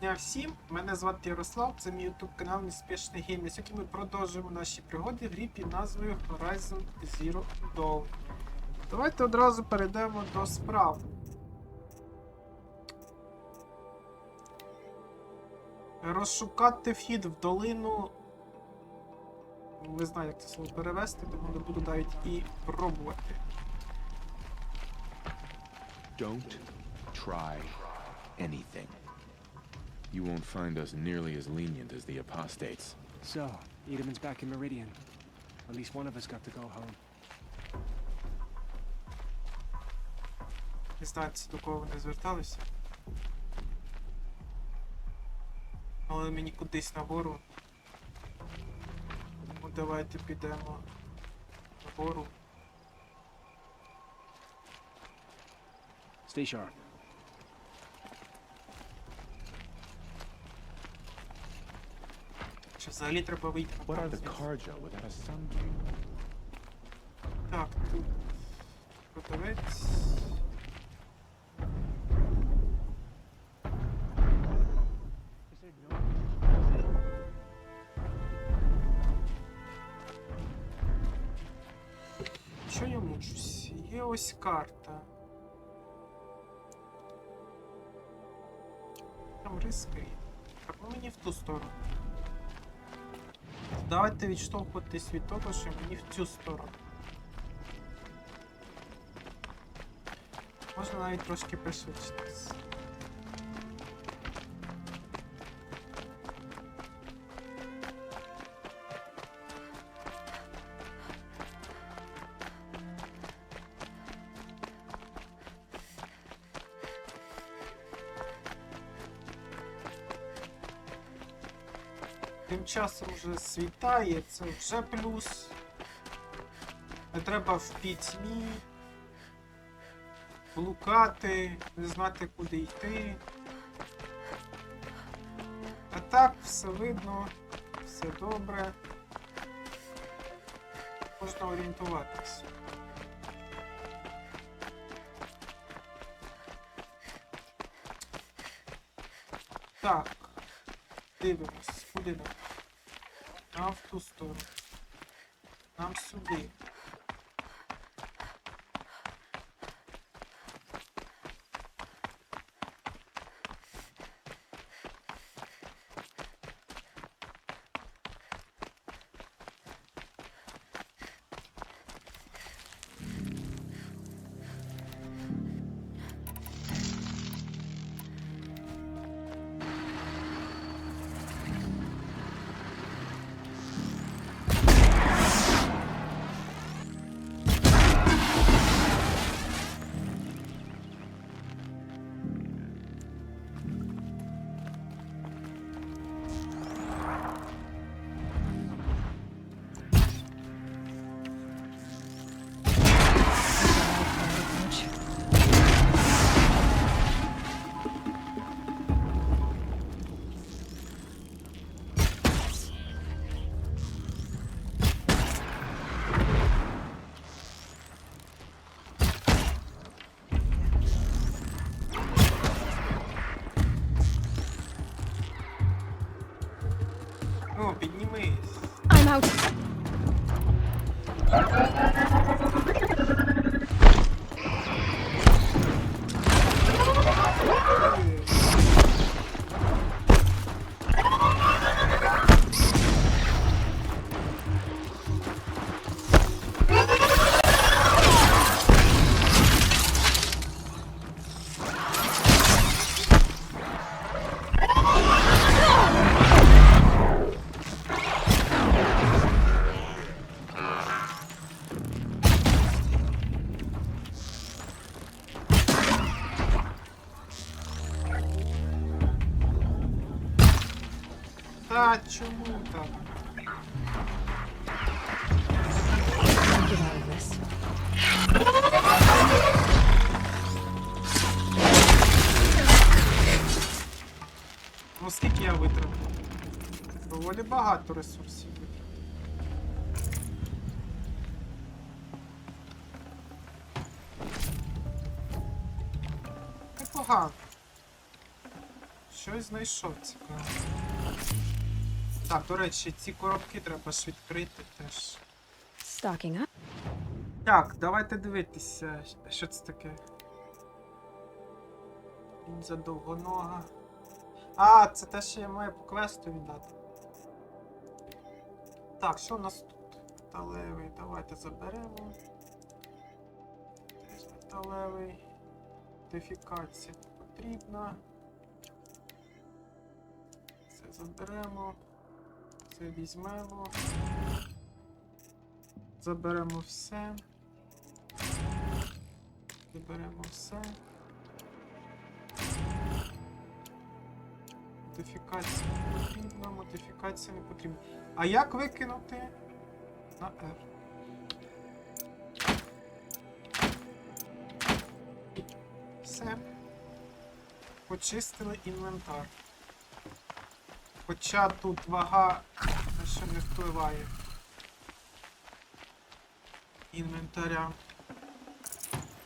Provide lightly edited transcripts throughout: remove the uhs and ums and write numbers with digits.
дня всім! Мене звати Ярослав, це мій YouTube канал Неспішний Гейм. Сьогодні ми продовжуємо наші пригоди в грі під назвою Horizon Zero Dawn. Давайте одразу перейдемо до справ. Розшукати вхід в долину. Не знаю, як це слово перевести, тому не буду навіть і пробувати. Don't try anything. You won't find us nearly as lenient as the apostates. So, Edelman's back in Meridian. At least one of us got to go home. Не знаю, до кого вони зверталися. Але мені кудись нагору. Ну, давайте підемо нагору. Stay sharp. Чи взагалі треба вийти на What are the звідси? cards without a sun king? Так, тут продавець. Що я мучусь? Є ось карта. Там риски. Так, ну мені в ту сторону. Давайте відштовхуватись від того, що мені в цю сторону. Можна навіть трошки пришвидшитись. Тим часом вже світає, це вже плюс. Не треба в пітьмі блукати, не знати куди йти. А так, все видно, все добре. Можна орієнтуватись. Так. Дивимось, куди нам? Нам в ту сторону. Нам сюди. Ну, піднімись. I'm out. Та чому так? Get out of this. Ну скільки я витратив? Доволі багато ресурсів. Непогано. щось знайшов цікаве. Так, до речі, ці коробки треба ж відкрити теж. Stocking up. Так, давайте дивитися, що це таке. Лінза довгонога. А, це те, що я маю по квесту віддати. Так, що у нас тут? Металевий, давайте заберемо. Теж металевий. Модифікація потрібна. Це заберемо. Це візьмемо. Заберемо все. Заберемо все. Модифікація не потрібна, модифікація не потрібна. А як викинути на R? Все. Почистили інвентар. Хоча тут вага на що не впливає. Інвентаря.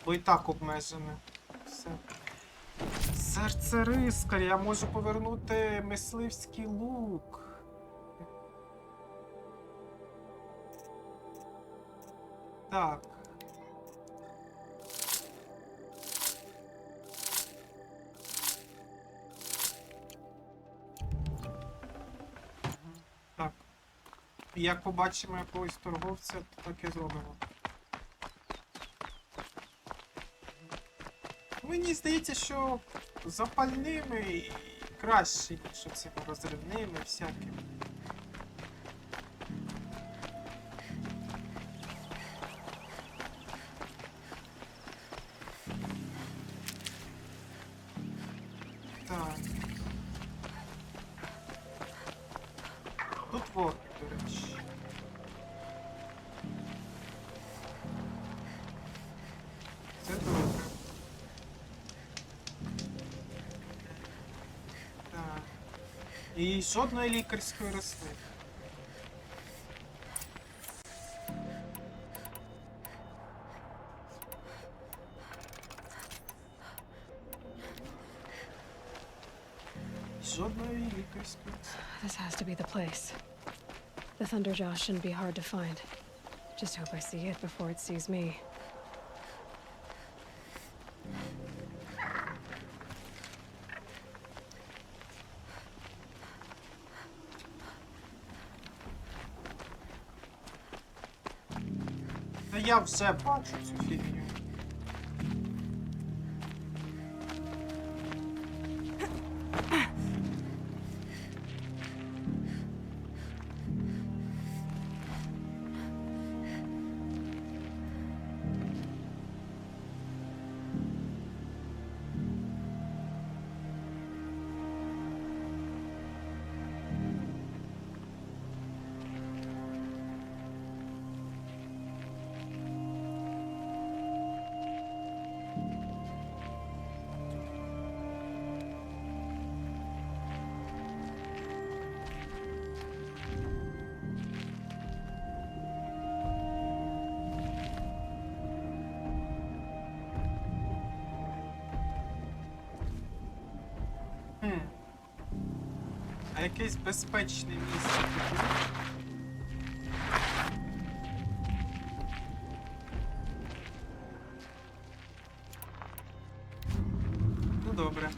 Бо і так обмежене. Все. Серце рискаря. Я можу повернути мисливський лук. Так. Так. Як побачимо якогось торговця, то так і зробимо. Мені здається, що запальними краще, ніж цими розривними всякими. Так. Тут вот, до речі. Це добре. Так. І жодної лікарської рослини. Жодної лікарської рослини. This has to be the place. The Thunderjaw shouldn't be hard to find. Just hope I see it before it sees me. Та я вже бачу цю фігню. А якесь безпечне місце тут є? Ну добре.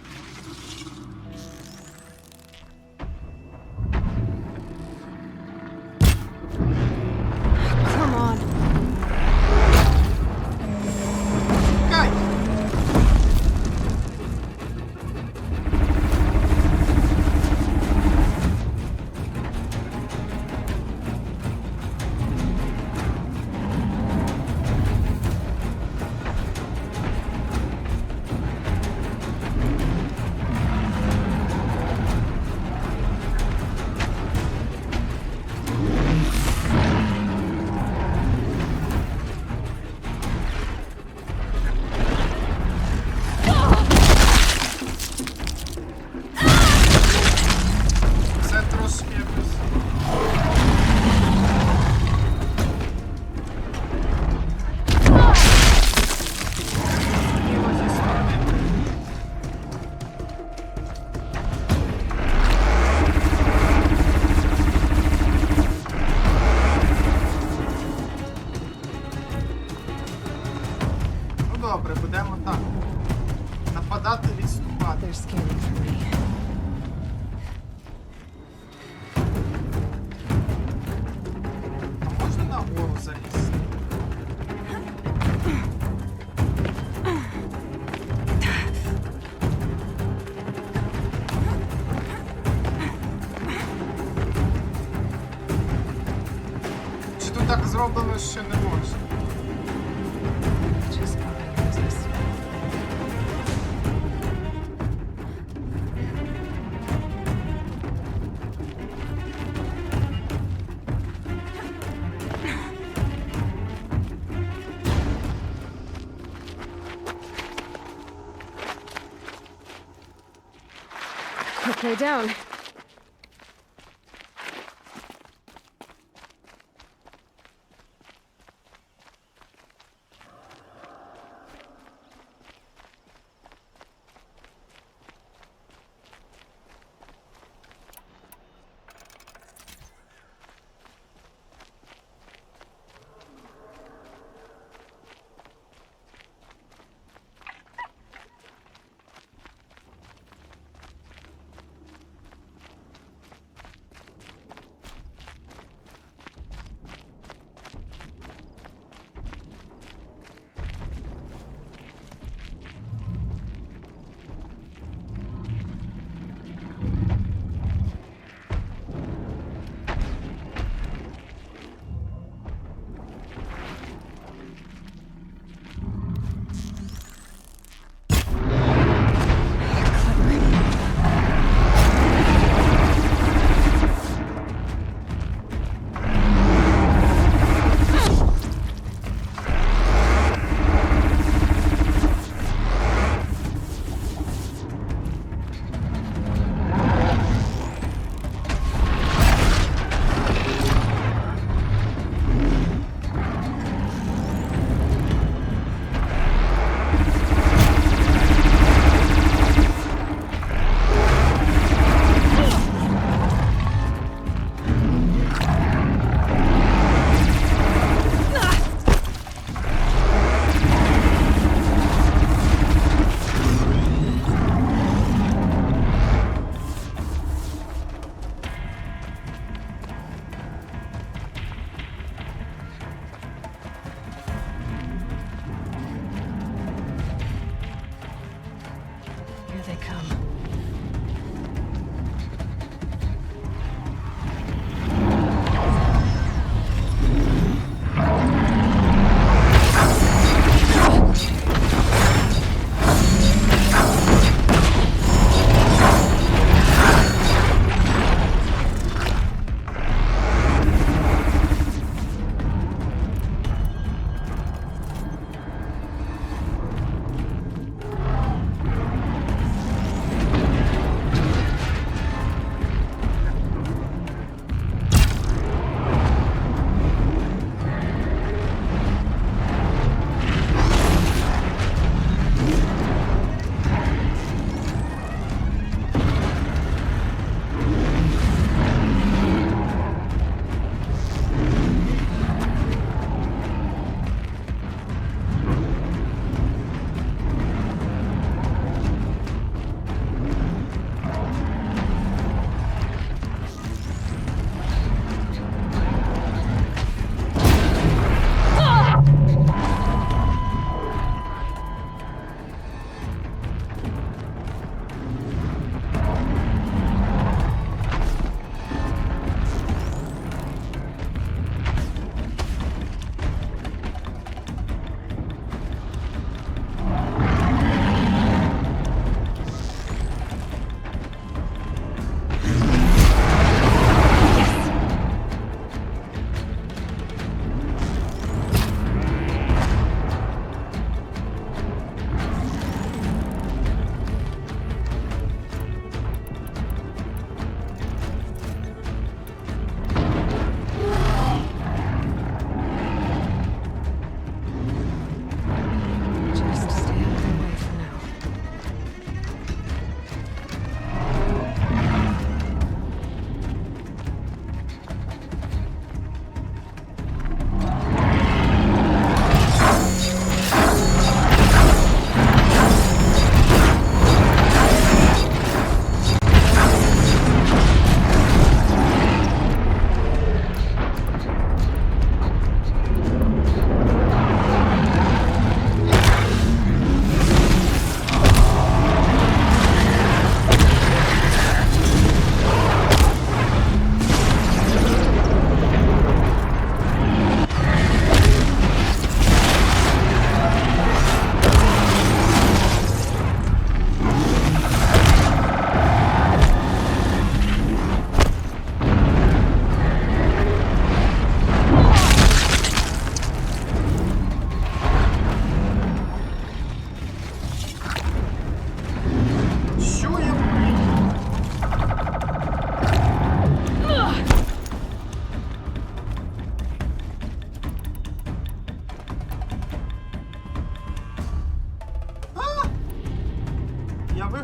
Come on. Кай! добре, будемо так. Нападати, відступати. They're scanning for me. А можна на гору залізти? Чи тут так зроблено, що не можна? Just open business. Quick way down.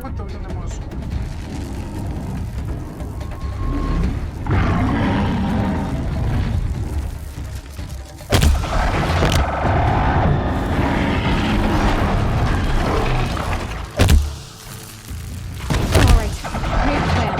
виготовлю не можу. All right, new plan.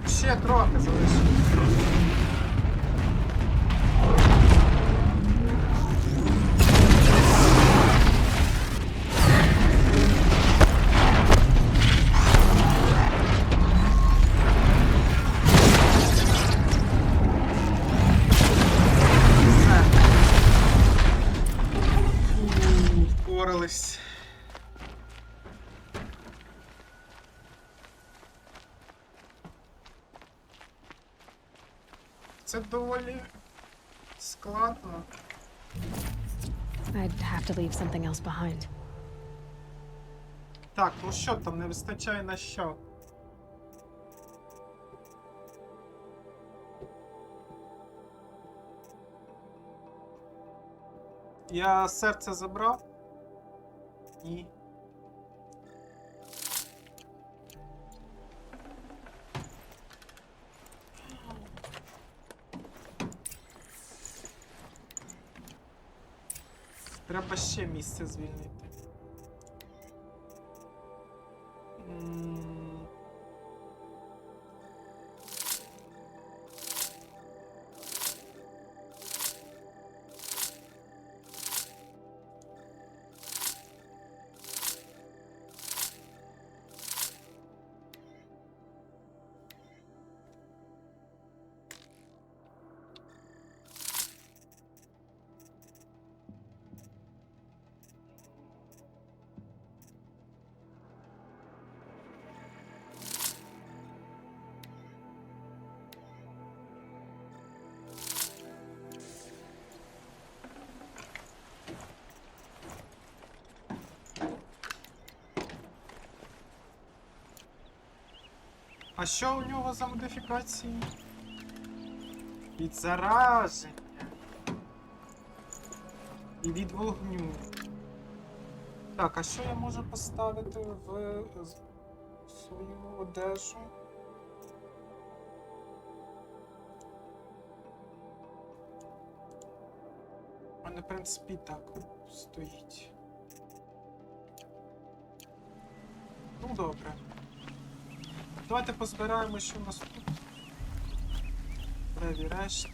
Ще трохи залишилось. Впорались. Це доволі складно. I'd have to leave something else behind. Так, ну що там, не вистачає на що? Я серце забрав? Ні. Треба ще місце звільнити. А що у нього за модифікації? Від зараження. І від вогню. Так, а що я можу поставити в свою одежу? У мене, в принципі, так стоїть. Ну, добре. Давайте позбираємо, що у нас тут. Врешті.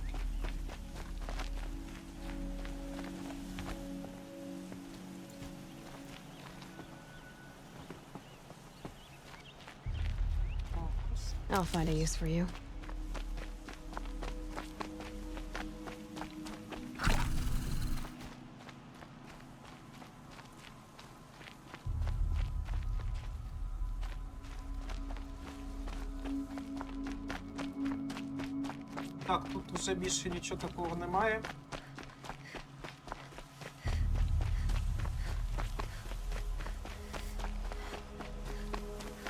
I'll find a use for you. Так, тут вже більше нічого такого немає.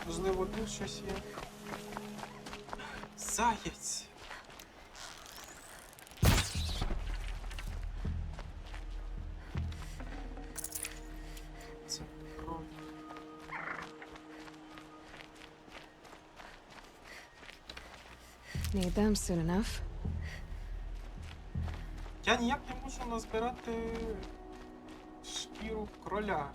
Можливо, тут щось є. Заєць! Це кров. Need them soon enough. Я ніяк не можу назбирати шкіру кроля.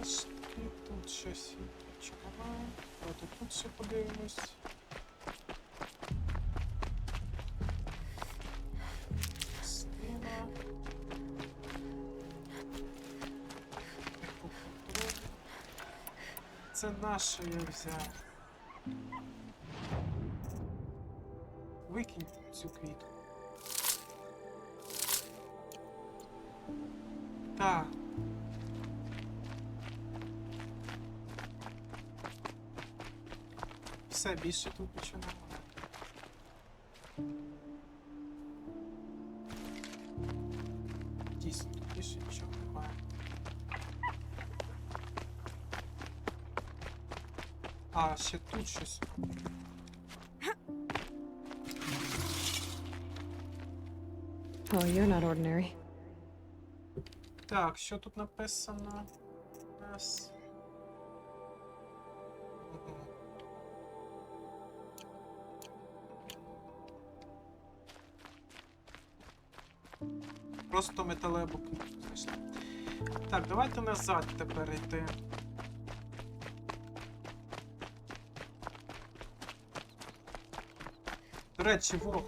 Решті тут щось є. Чекаємо. Давайте тут ще подивимось. Частина. Це наше я взяв. Викиньте цю квітку. Так. Все, більше тут нічого немає. Дійсно, тут більше нічого немає. А, ще тут щось. Oh, you're not ordinary. Так, що тут написано? У нас. Просто металеву кнопку знайшли. Так, давайте назад тепер йти. До речі, ворог.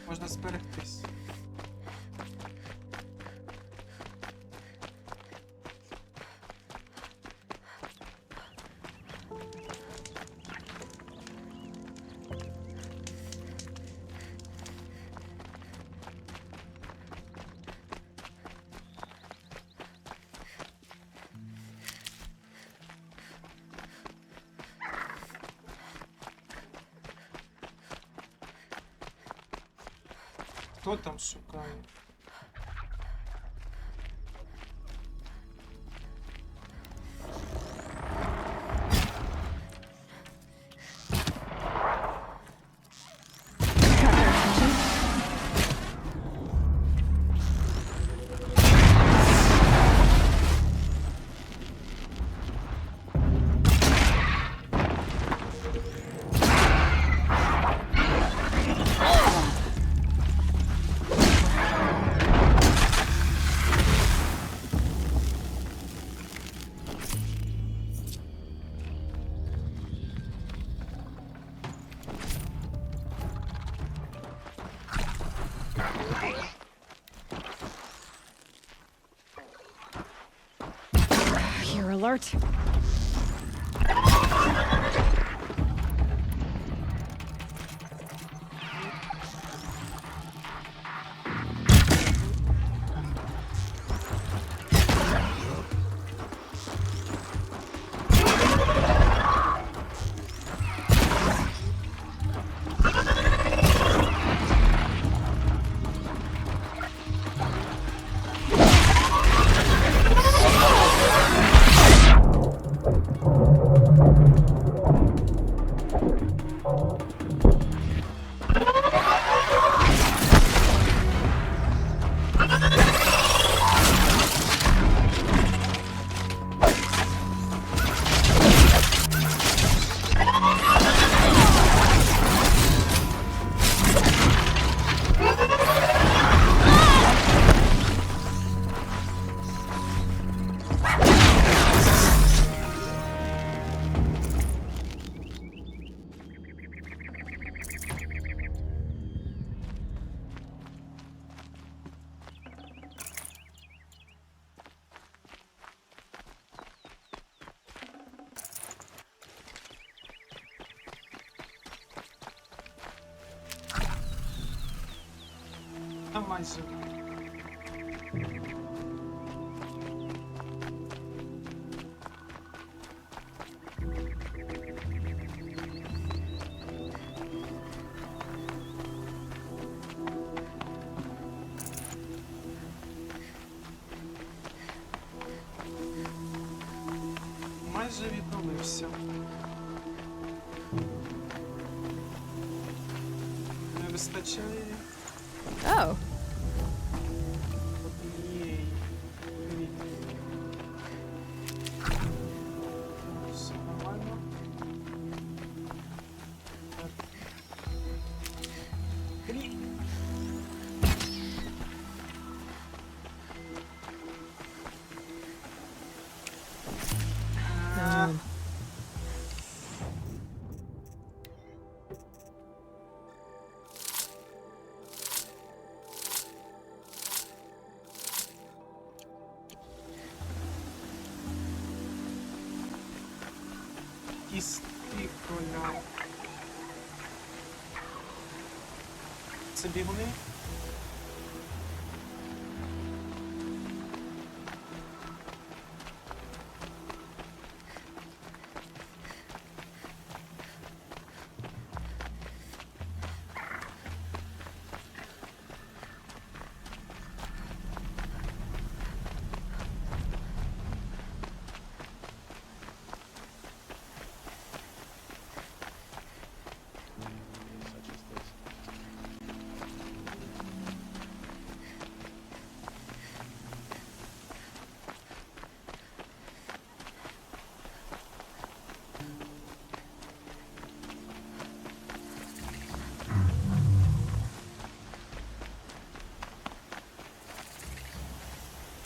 Можна зберегтись. Хто там шукає? You're alert. Майже. Майже відновився. Не вистачає Oh, однієї. Все нормально. Так. um, Кісти кроля. Це бігуни?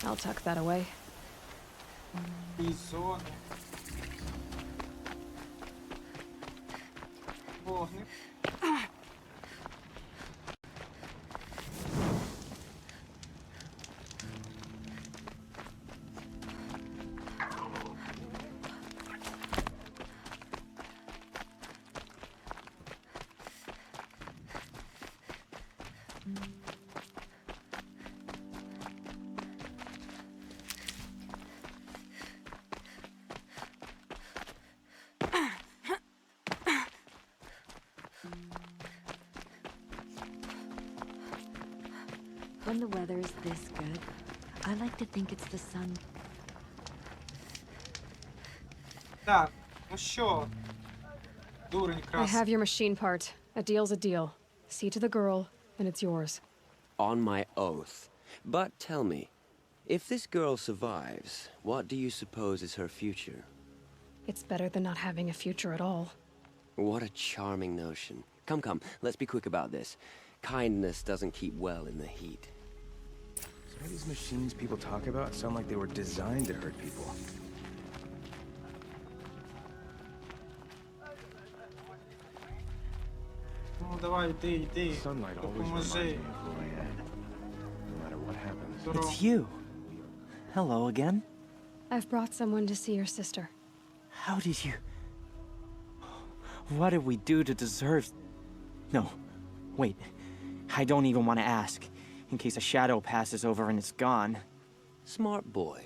I'll tuck that away. Бізони. Вогник. When the weather's this good, I like to think it's the sun. Так, ну що? Дурень I красний. have your machine part. A deal's a deal. See to the girl, and it's yours. On my oath. But tell me, if this girl survives, what do you suppose is her future? It's better than not having a future at all. What a charming notion. Come, let's be quick about this. Kindness doesn't keep well in the heat. Some of these machines people talk about sound like they were designed to hurt people. Ну давай, йди. Sunlight always reminds me Допоможи. of who I am. No matter what happens. Здорово. It's you. Hello again. I've brought someone to see your sister. How did you... What did we do to deserve... No, wait. I don't even want to ask, in case a shadow passes over and it's gone. Smart boy.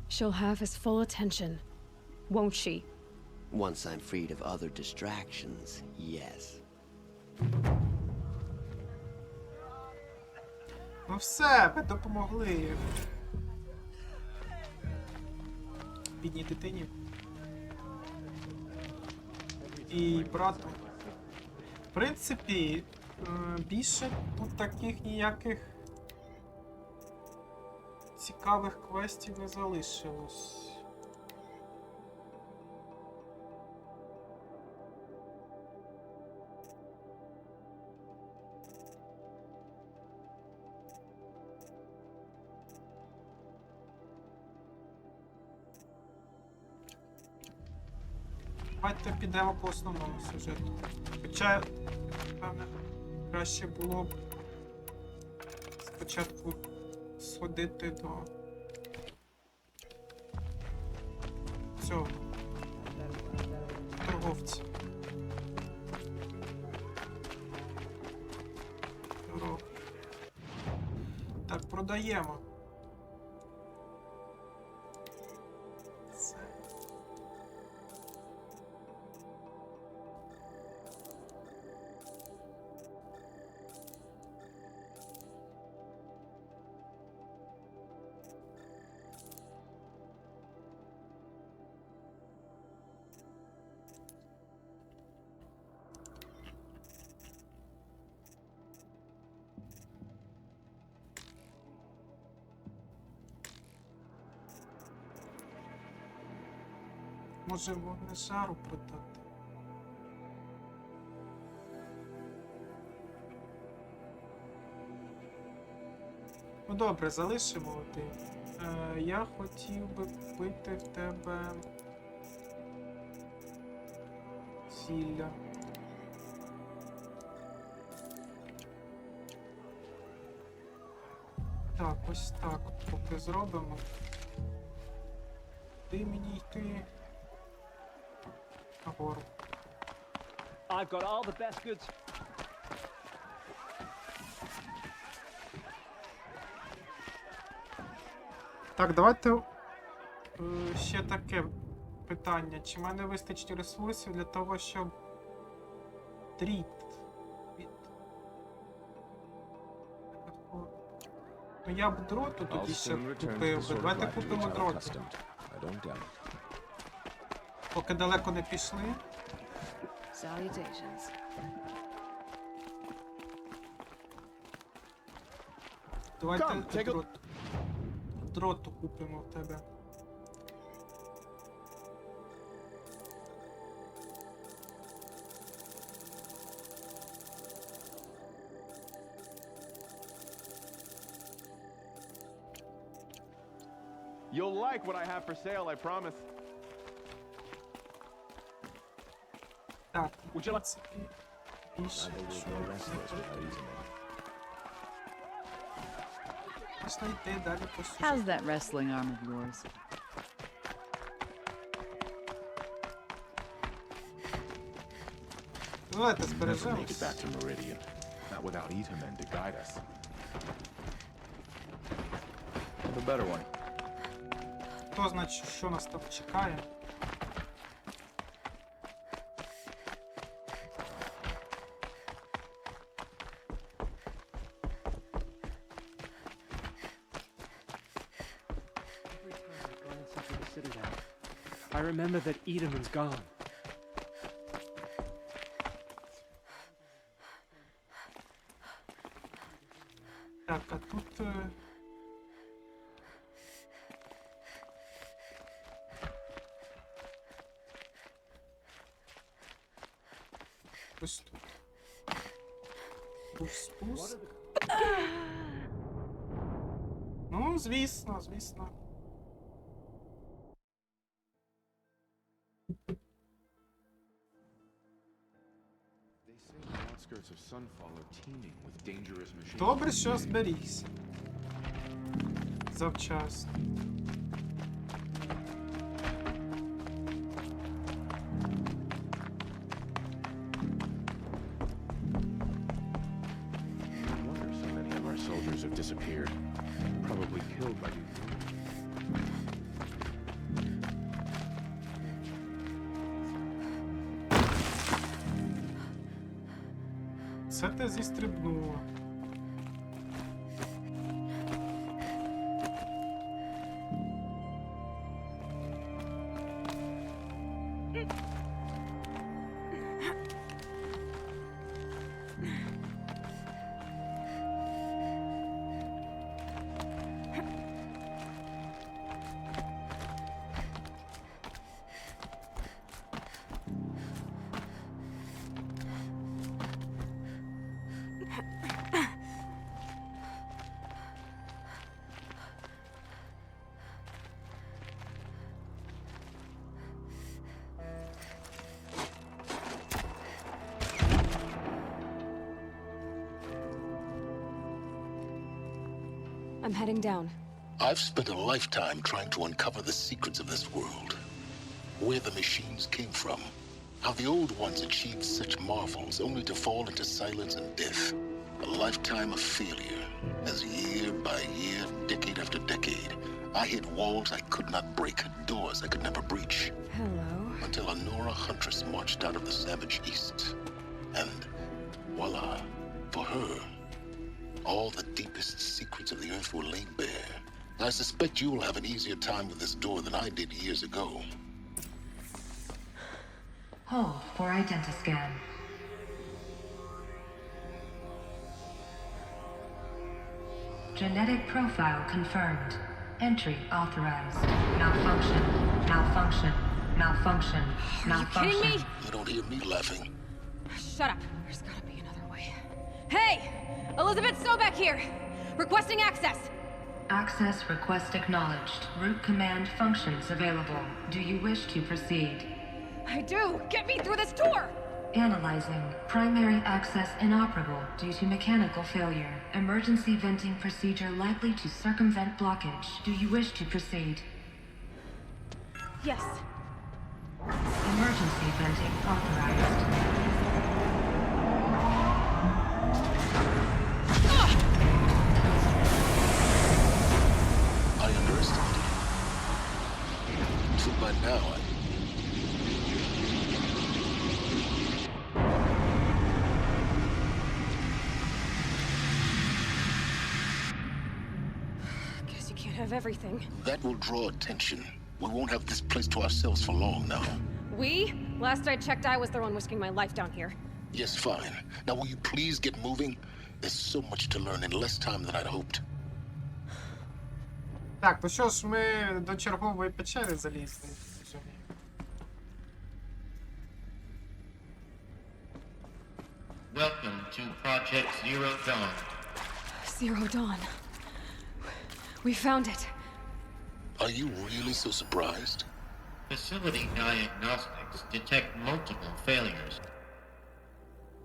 She'll have his full attention, won't she? Once I'm freed of other distractions, yes. Ну все, ви допомогли. Бідній дитині. І брату. В принципі, більше тут таких ніяких цікавих квестів не залишилось. Давайте підемо по основному сюжету. Хоча, певне, краще було б спочатку сходити до цього торговця. Здорово. додаємо. Це. Може вогнежару продати? Ну добре, залишимо один. Я хотів би купити в тебе зілля. Так, ось так поки зробимо. Ти мені йти нагору. I've got all the best goods. Так, давайте ще таке питання. Чи в мене вистачить ресурсів для того, щоб дріт від... Ну я б дроту I'll тоді ще soon return to the купив. sort of Давайте life to which купимо I'm дроту. accustomed. I don't doubt it. Поки далеко не пішли. Salutations. Давайте Come, take a- дроту. Дроту купимо в тебе. You'll like what I have for sale, I promise. Так, Would you like- в принципі, більше. Rather will go restless without eating it. Можна йти далі по суті. How's that wrestling arm of yours? Давайте Never make it збережемось. back to Meridian. Not without Itamen to guide us. The better one. Хто значить, що нас там чекає? Every time I've gone inside the Citadel, I remember that Edaman's gone. Так, а тут... Ось тут. Був спуск. Ну, звісно, звісно. They say the outskirts of Sunfall are teeming with dangerous machines. Добре, що зберігся. Завчасно. No wonder so many of our soldiers have disappeared. Probably killed by these. Це ти зістрибнуло. I'm heading down. I've spent a lifetime trying to uncover the secrets of this world. Where the machines came from. How the old ones achieved such marvels only to fall into silence and death. A lifetime of failure, as year by year, decade after decade, I hit walls I could not break, doors I could never breach. Hello. Until a Nora huntress marched out of the savage east. And voila, for her, all the deepest secrets of the earth were laid bare. I suspect you will have an easier time with this door than I did years ago. Hold for identiscan. Genetic profile confirmed. Entry authorized. Malfunction. Malfunction. Malfunction. Malfunction. Are you kidding me? You don't hear me laughing. Shut up. There's gotta be another way. Hey! Elizabeth Sobek here! Requesting access! Access request acknowledged. Root command functions available. Do you wish to proceed? I do! Get me through this door! Analyzing. Primary access inoperable due to mechanical failure. Emergency venting procedure likely to circumvent blockage. Do you wish to proceed? Yes. Emergency venting authorized. I underestimated you. So by now, Guess you can't have everything. that will draw attention. We won't have this place to ourselves for long now. We? Last I checked, I was the one risking my life down here. Yes, fine. Now will you please get moving? There's so much to learn in less time than I'd hoped. Так, ну що ж, ми до чергової печери залізли. Welcome to Project Zero Dawn. Zero Dawn. We found it. Are you really so surprised? Facility diagnostics detect multiple failures.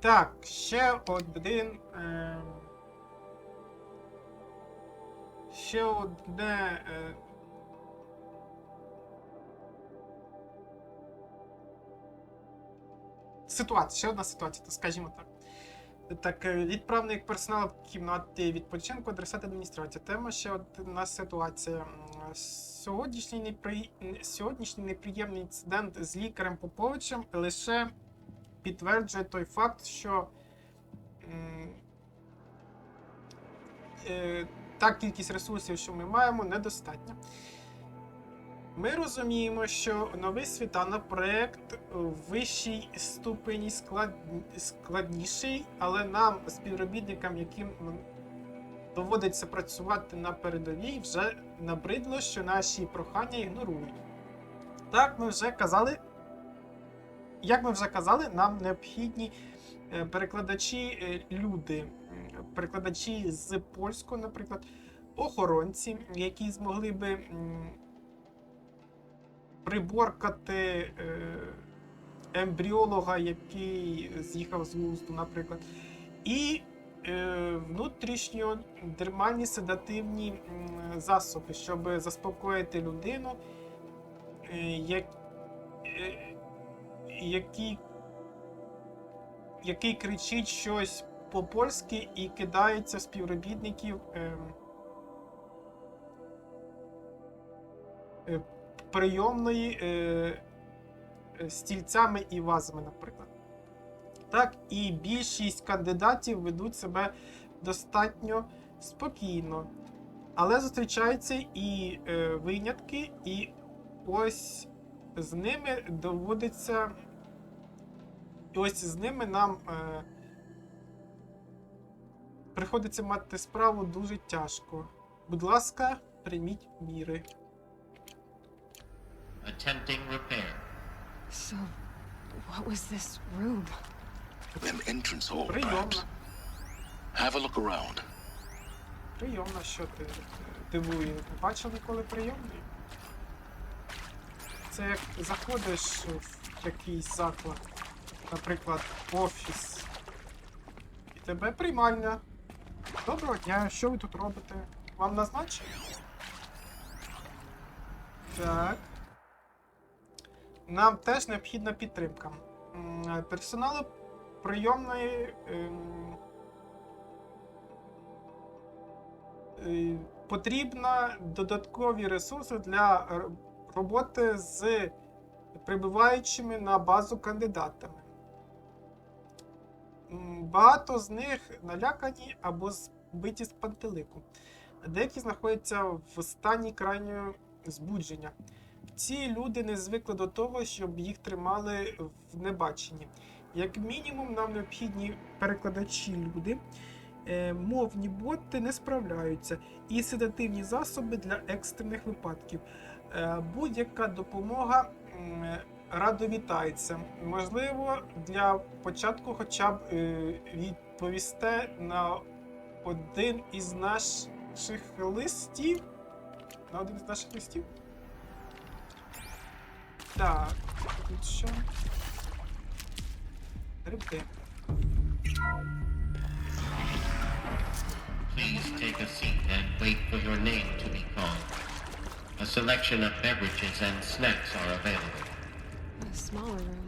Так, ще один. Ще одне. Ситуація, ще одна ситуація, то скажімо так. Так, відправник персоналу кімнати відпочинку, адресат адміністрації. Тема ще одна ситуація. Сьогоднішній неприємний інцидент з лікарем Поповичем лише підтверджує той факт, що та кількість ресурсів, що ми маємо, недостатня. Ми розуміємо, що Новий Світанок проєкт в вищій ступені складніший, але нам, співробітникам, яким доводиться працювати на передовій, вже набридло, що наші прохання ігнорують. Так, як ми вже казали, нам необхідні перекладачі з польського, наприклад, охоронці, які змогли би приборкати ембріолога, який з'їхав з глузду, наприклад, і внутрішньодермальні седативні засоби, щоб заспокоїти людину, який кричить щось по-польськи і кидається в співробітників прийомної стільцями і вазами, наприклад. Так, і більшість кандидатів ведуть себе достатньо спокійно. Але зустрічаються і винятки, і ось з ними доводиться... І ось з ними нам приходиться мати справу дуже тяжко. Будь ласка, прийміть міри. Attempting repair. So, what was this room? An entrance hall, Прийомна. perhaps. Have a look around. Прийомна, що ти дивує? Не бачив ніколи прийомної? Це як заходиш в якийсь заклад, наприклад, офіс, і тебе приймальня. Доброго дня, що ви тут робите? Вам назначили? Так. Нам теж необхідна підтримка. Персоналу прийомної потрібно додаткові ресурси для роботи з прибуваючими на базу кандидатами. Багато з них налякані або збиті з пантелику. Деякі знаходяться в стані крайнього збудження. Ці люди не звикли до того, щоб їх тримали в небаченні. Як мінімум, нам необхідні перекладачі-люди, мовні боти не справляються, і седативні засоби для екстрених випадків. Будь-яка допомога радо вітається. Можливо, для початку хоча б відповісте на один із наших листів. Так, тут що? Гриби. Please take a seat and wait for your name to be called. A selection of beverages and snacks are available. A smaller room.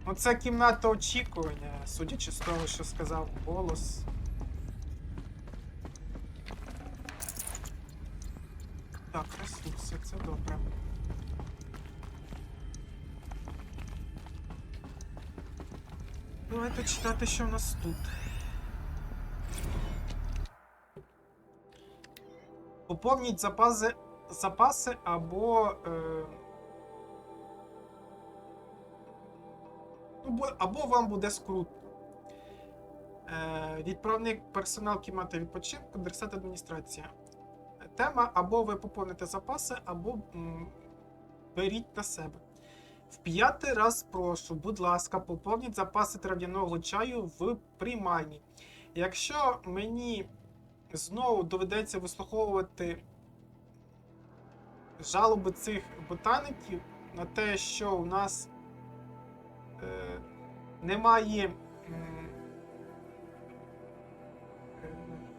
Оце кімната очікування, судячи з того, що сказав голос. Так, ресурси, це добре. Давайте читати, що в нас тут. Поповніть запаси або вам буде скрутно. Відправник персонал кімнати відпочинку, адресат адміністрація. Тема: або ви поповните запаси, або беріть на себе. В 5-й раз прошу, будь ласка, поповніть запаси трав'яного чаю в приймальні. Якщо мені знову доведеться вислуховувати жалоби цих ботаників на те, що у нас немає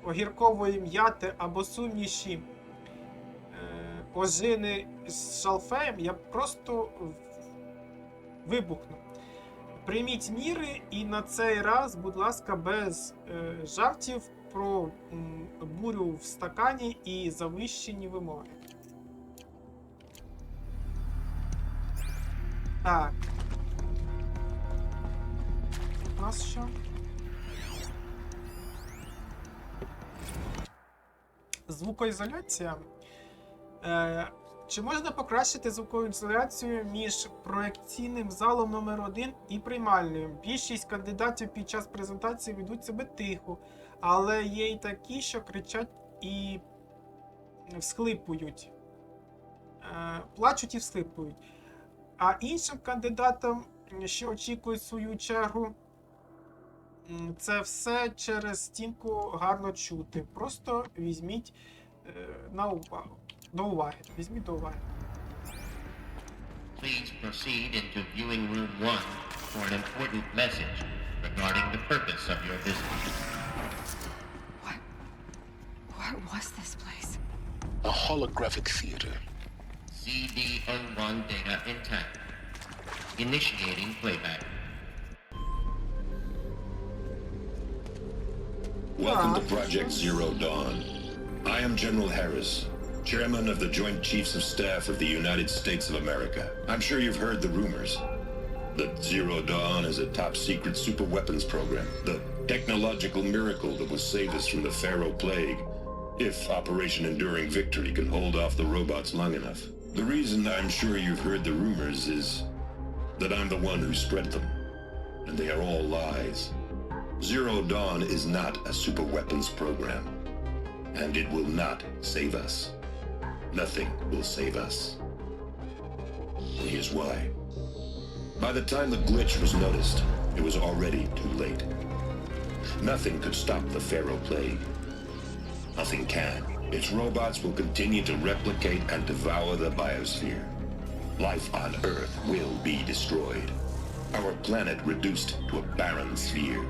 огіркової м'яти або суміші ожини з шалфеєм, я просто вибухну. Прийміть міри і на цей раз, будь ласка, без жартів про бурю в стакані і завищені вимоги. Так. У нас що? Звукоізоляція. Чи можна покращити звукоізоляцію між проекційним залом номер 1 і приймальною? Більшість кандидатів під час презентації ведуть себе тихо, але є й такі, що кричать і всхлипують. Плачуть і всхлипують. А іншим кандидатам, що очікують свою чергу, це все через стінку гарно чути. Просто візьміть до уваги. Візьміть до уваги. Please proceed into viewing room 1 for an important message regarding the purpose of your visit. What was this place? A holographic theater. CD01 data intact. Initiating playback. Welcome to Project Zero Dawn. I am General Harris, Chairman of the Joint Chiefs of Staff of the United States of America. I'm sure you've heard the rumors that Zero Dawn is a top-secret super-weapons program, the technological miracle that will save us from the Pharaoh Plague, if Operation Enduring Victory can hold off the robots long enough. The reason I'm sure you've heard the rumors is that I'm the one who spread them, and they are all lies. Zero Dawn is not a super-weapons program, and it will not save us. Nothing will save us. Here's why. By the time the glitch was noticed, it was already too late. Nothing could stop the Pharaoh Plague. Nothing can. Its robots will continue to replicate and devour the biosphere. Life on Earth will be destroyed. Our planet reduced to a barren sphere.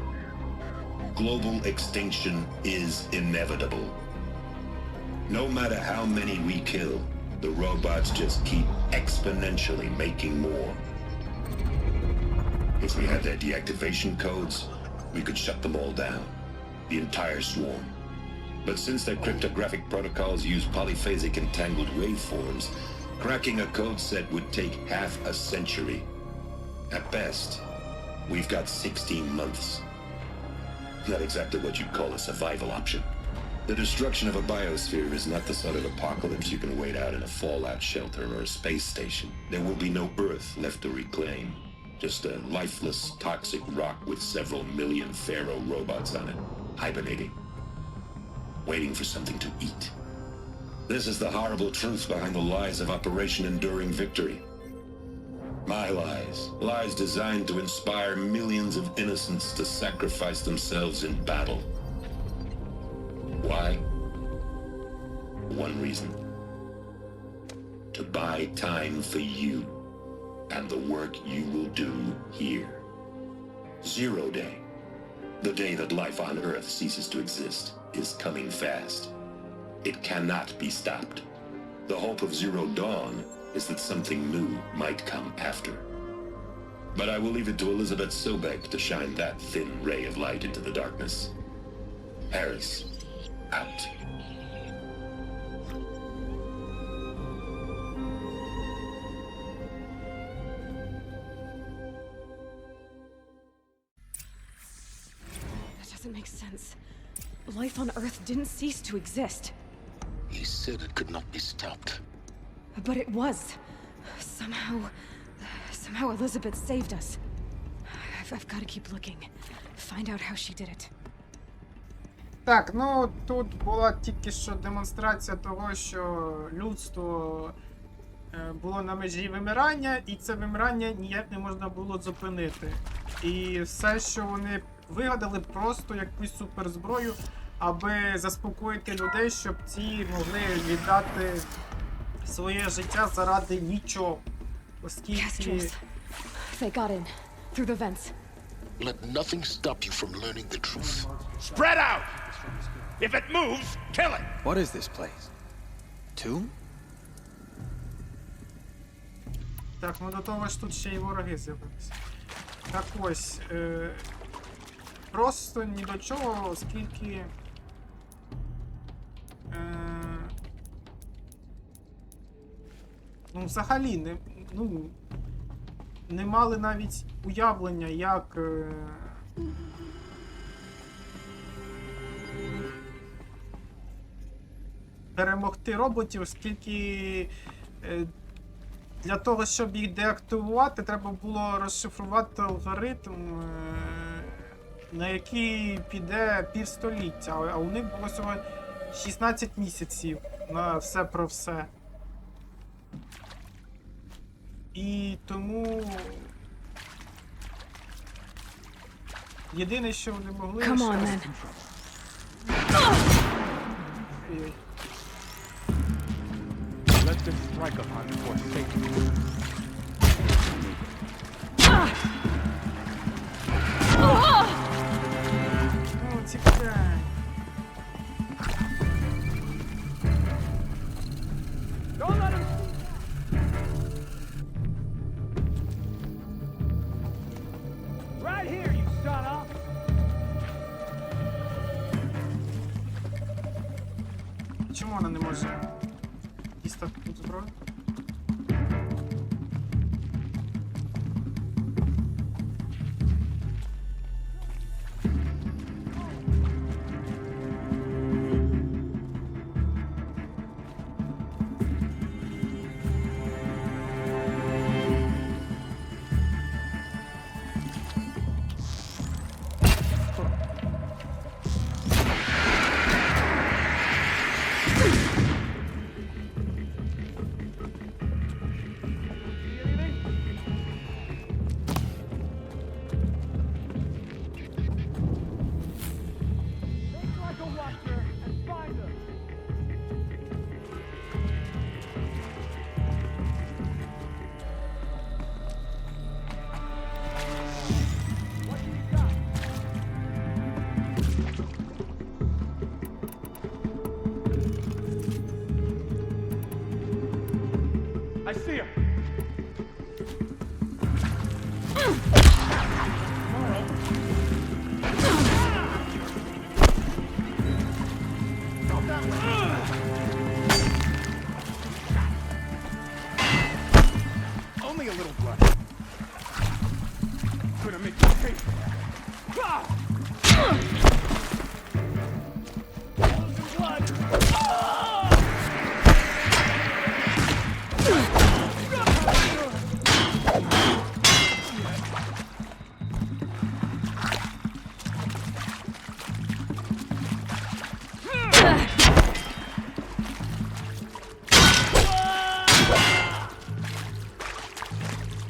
Global extinction is inevitable. No matter how many we kill, the robots just keep exponentially making more. If we had their deactivation codes, we could shut them all down. The entire swarm. But since their cryptographic protocols use polyphasic entangled waveforms, cracking a code set would take half a century. At best, we've got 16 months. Not exactly what you'd call a survival option. The destruction of a biosphere is not the sort of apocalypse you can wait out in a fallout shelter or a space station. There will be no Earth left to reclaim. Just a lifeless, toxic rock with several million pharaoh robots on it, hibernating, waiting for something to eat. This is the horrible truth behind the lies of Operation Enduring Victory. My lies. Lies designed to inspire millions of innocents to sacrifice themselves in battle. Why? One reason. To buy time for you and the work you will do here. 0 Day, the day that life on Earth ceases to exist, is coming fast. It cannot be stopped. The hope of Zero Dawn is that something new might come after. But I will leave it to Elizabeth Sobek to shine that thin ray of light into the darkness. Harris, out. That doesn't make sense. Life on Earth didn't cease to exist. He said it could not be stopped. But it was. Somehow Elizabeth saved us. I've got to keep looking. Find out how she did it. Так, ну тут була тільки що демонстрація того, що людство було на межі вимирання, і це вимирання ніяк не можна було зупинити. І все, що вони вигадали, просто якусь суперзброю, аби заспокоїти людей, щоб ті могли віддати своє життя заради нічого. Оскільки... They got in through the vents. Let nothing stop you from learning the truth. Spread out! If it moves, kill it! What is this place? Tomb? Так, ну до того ж тут ще й вороги з'явилися. Так ось, просто ні до чого, оскільки ну взагалі не мали навіть уявлення, як перемогти роботів, оскільки для того, щоб їх деактивувати, треба було розшифрувати алгоритм, на який піде півстоліття, а у них було всього 16 місяців на все про все. І тому єдине, що вони могли... Come on, then. Let them strike upon the Forsaken. Ну, тікай. Don't let him... Right here, you son of... Чому вона не може дістати тут зброю? I see him. gonna make you pay for that. Ah! Blood!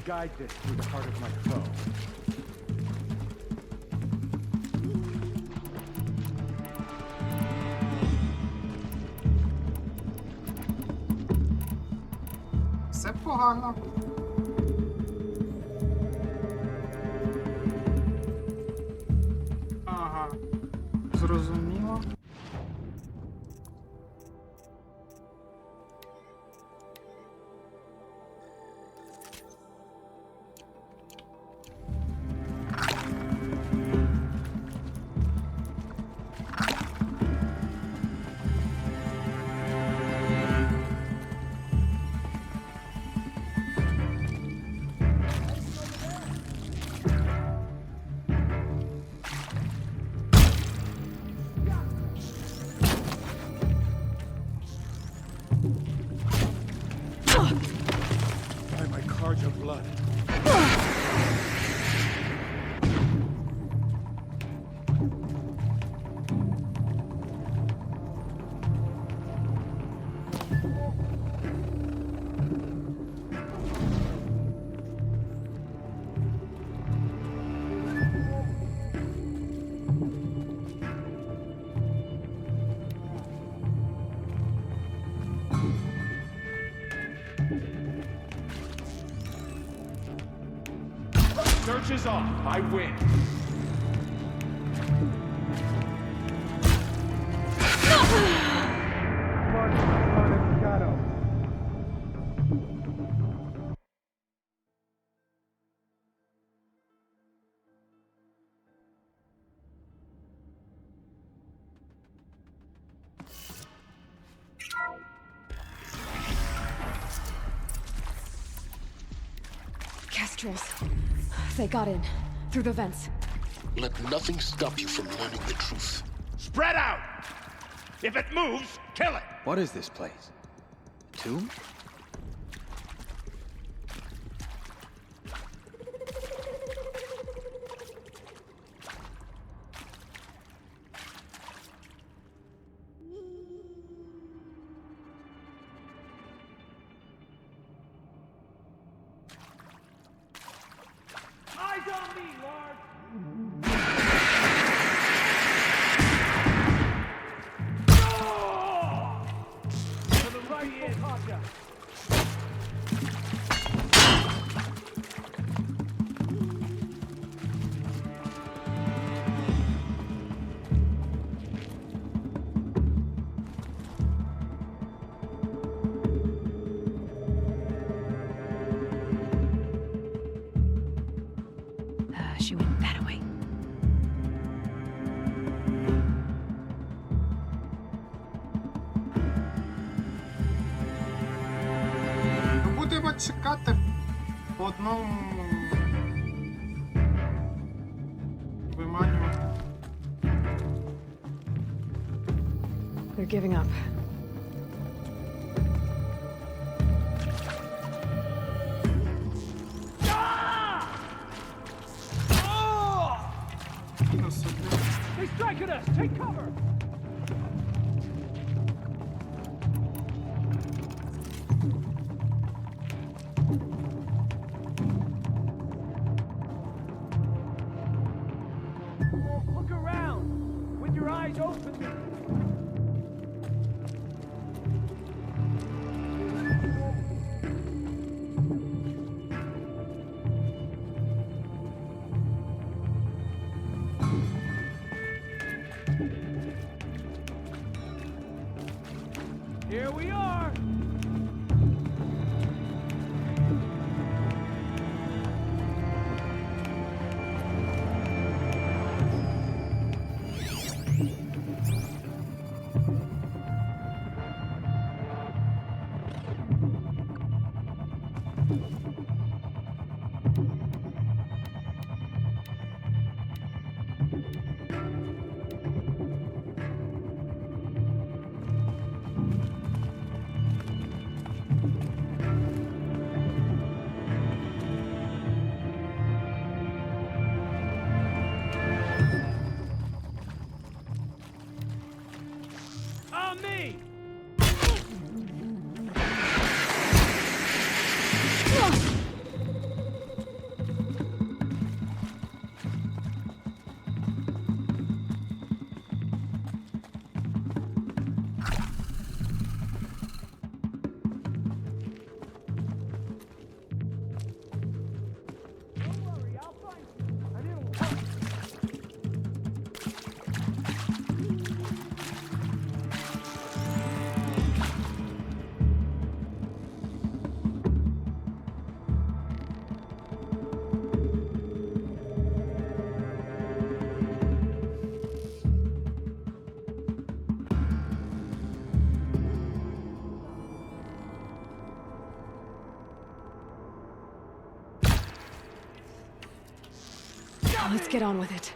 Guide this through the heart of my foe. Все погано. Ага. Зрозуміло. By my cards of blood. Search is off. I win. Kestrels. They got in. Through the vents. Let nothing stop you from learning the truth. Spread out! If it moves, kill it! What is this place? A tomb? Eyes on me, Lord! To the right in, Pasha! She went that way. Будемо чекати по одному виманювати. They're giving up. They strike at us! Take cover! Look around! With your eyes open! Here we are! Let's get on with it.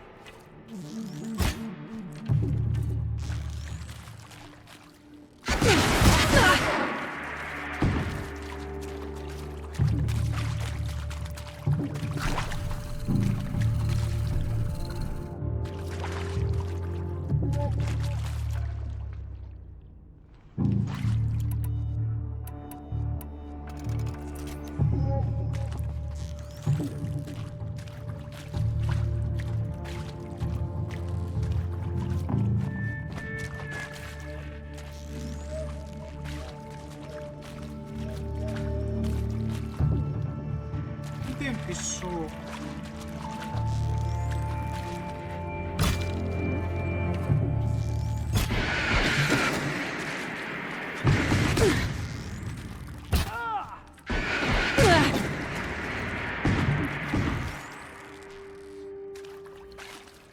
Куди пішов?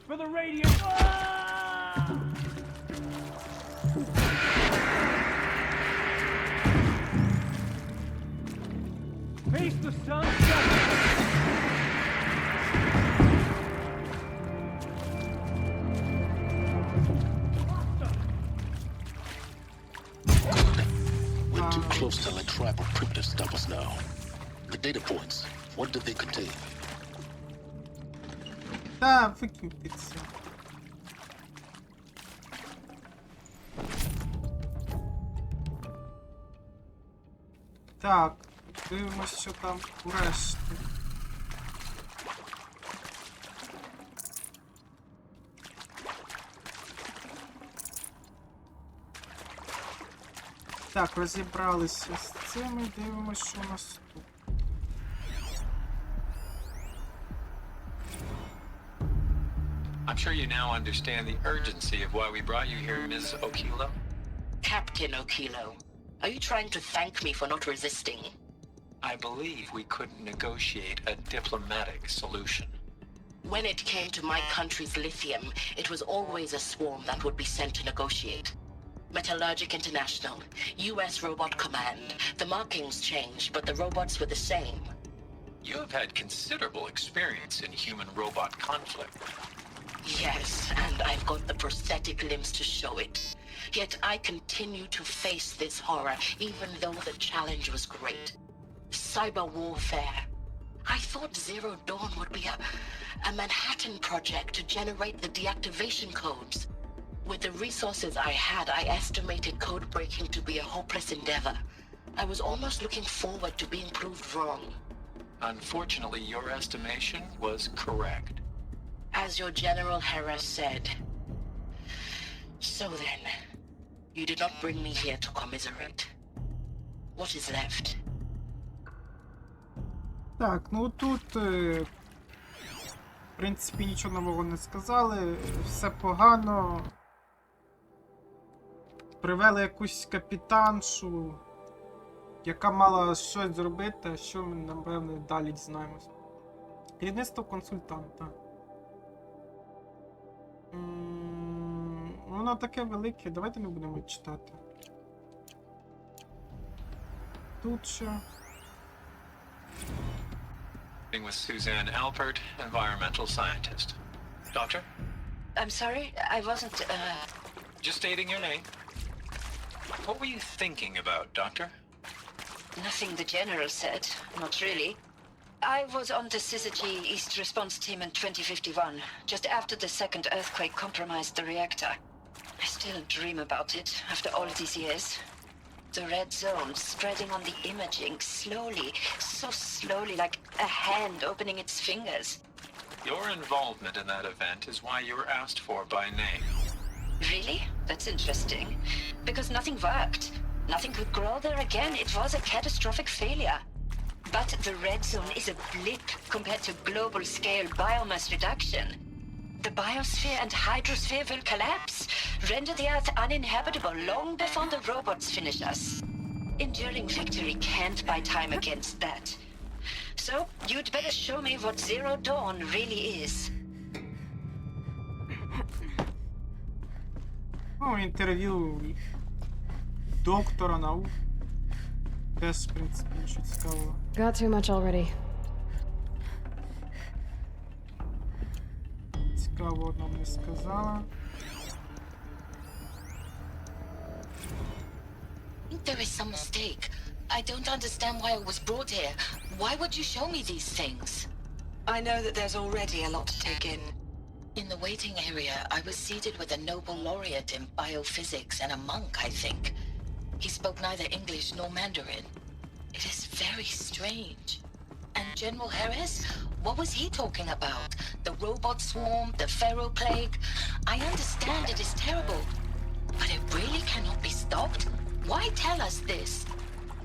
For the radio. Face the sun. We're too close to let tribal crypto stop us now. The data points, what do they contain? Та, википиться. Так, дивимось, що там у решті. Так, розібралися з цим і дивимось, що у нас тут. I'm sure you now understand the urgency of why we brought you here, Ms. Okilo. Captain Okilo, are you trying to thank me for not resisting? I believe we couldn't negotiate a diplomatic solution. When it came to my country's lithium, it was always a swarm that would be sent to negotiate. Metallurgic International, US Robot Command. The markings changed, but the robots were the same. You have had considerable experience in human-robot conflict. Yes, and I've got the prosthetic limbs to show it. Yet I continue to face this horror, even though the challenge was great. Cyber warfare. I thought Zero Dawn would be a Manhattan project to generate the deactivation codes. With the resources I had, I estimated code breaking to be a hopeless endeavor. I was almost looking forward to being proved wrong. Unfortunately, your estimation was correct. As your General Harris said. So then, you did not bring me here to commiserate. What is left? Так, ну тут, в принципі, нічого нового не сказали, все погано. Привели якусь капітаншу, яка мала щось зробити, а що ми, напевне, далі дізнаємось. Керівництво консультанта. Воно таке велике, давайте не будемо читати. Тут що? With Suzanne Alpert, environmental scientist. Doctor? I'm sorry, I wasn't, Just stating your name. What were you thinking about, Doctor? Nothing the General said, not really. I was on the Syzygy East Response Team in 2051, just after the second earthquake compromised the reactor. I still dream about it, after all these years. The red zone spreading on the imaging, slowly, so slowly, like a hand opening its fingers. Your involvement in that event is why you were asked for by name. Really? That's interesting. Because nothing worked. Nothing could grow there again. It was a catastrophic failure. But the red zone is a blip compared to global-scale biomass reduction. The biosphere and hydrosphere will collapse, render the Earth uninhabitable long before the robots finish us. Enduring victory can't buy time against that. So, you'd better show me what Zero Dawn really is. Ну, інтерв'ю доктора наук. Теж, в принципі, нічого цікавого. Got too much already. цікавого нам не сказала. There is some mistake. I don't understand why I was brought here. Why would you show me these things? I know that there's already a lot to take in. In the waiting area, I was seated with a Nobel laureate in biophysics and a monk, I think. He spoke neither English nor Mandarin. It is very strange. And General Harris? What was he talking about? The robot swarm, the pharaoh plague? I understand it is terrible, but it really cannot be stopped? Why tell us this?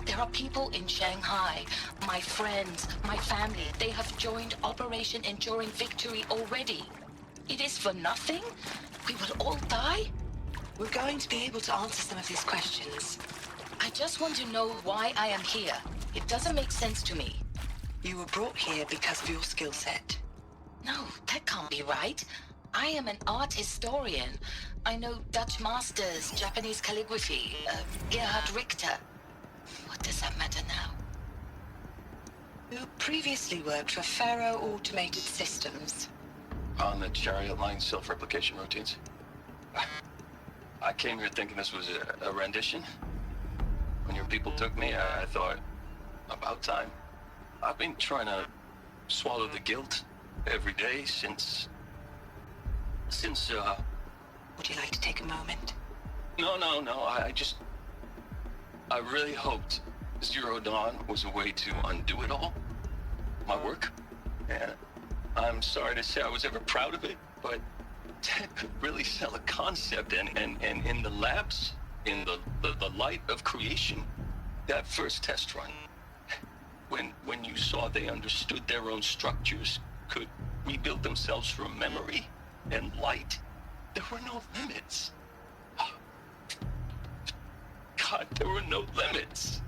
There are people in Shanghai, my friends, my family. They have joined Operation Enduring Victory already. It is for nothing? We will all die? We're going to be able to answer some of these questions. I just want to know why I am here. It doesn't make sense to me. You were brought here because of your skill set. No, that can't be right. I am an art historian. I know Dutch masters, Japanese calligraphy, Gerhard Richter. What does that matter now? You previously worked for Pharaoh Automated Systems. On the chariot line self-replication routines. I came here thinking this was a rendition. When your people took me, I thought, about time. I've been trying to swallow the guilt every day since... Would you like to take a moment? No, I really hoped Zero Dawn was a way to undo it all. My work. And I'm sorry to say I was ever proud of it, but Ted could really sell a concept, and in the labs, in the light of creation, that first test run, when you saw they understood their own structures, could rebuild themselves from memory and light, there were no limits. God, there were no limits.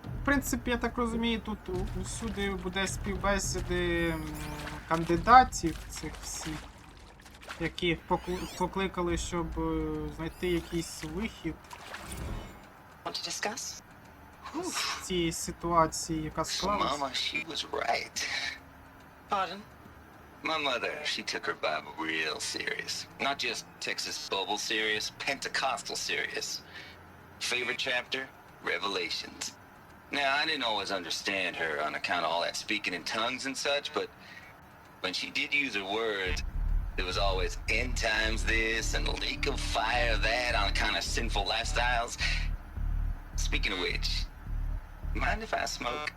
В принципі, я так розумію, тут усюди буде співбесіди кандидатів цих всіх, яких покликали, щоб знайти якийсь вихід з цієї ситуації, яка склалась. Mama, she was right. Pardon? My mother, she took her Bible real serious. Not just Texas Bible serious, Pentecostal serious. Favorite chapter? Revelations. Now, I didn't always understand her on account of all that speaking in tongues and such, but when she did use her words, there was always end times this and lake of fire that on account of sinful lifestyles. Speaking of which, mind if I smoke?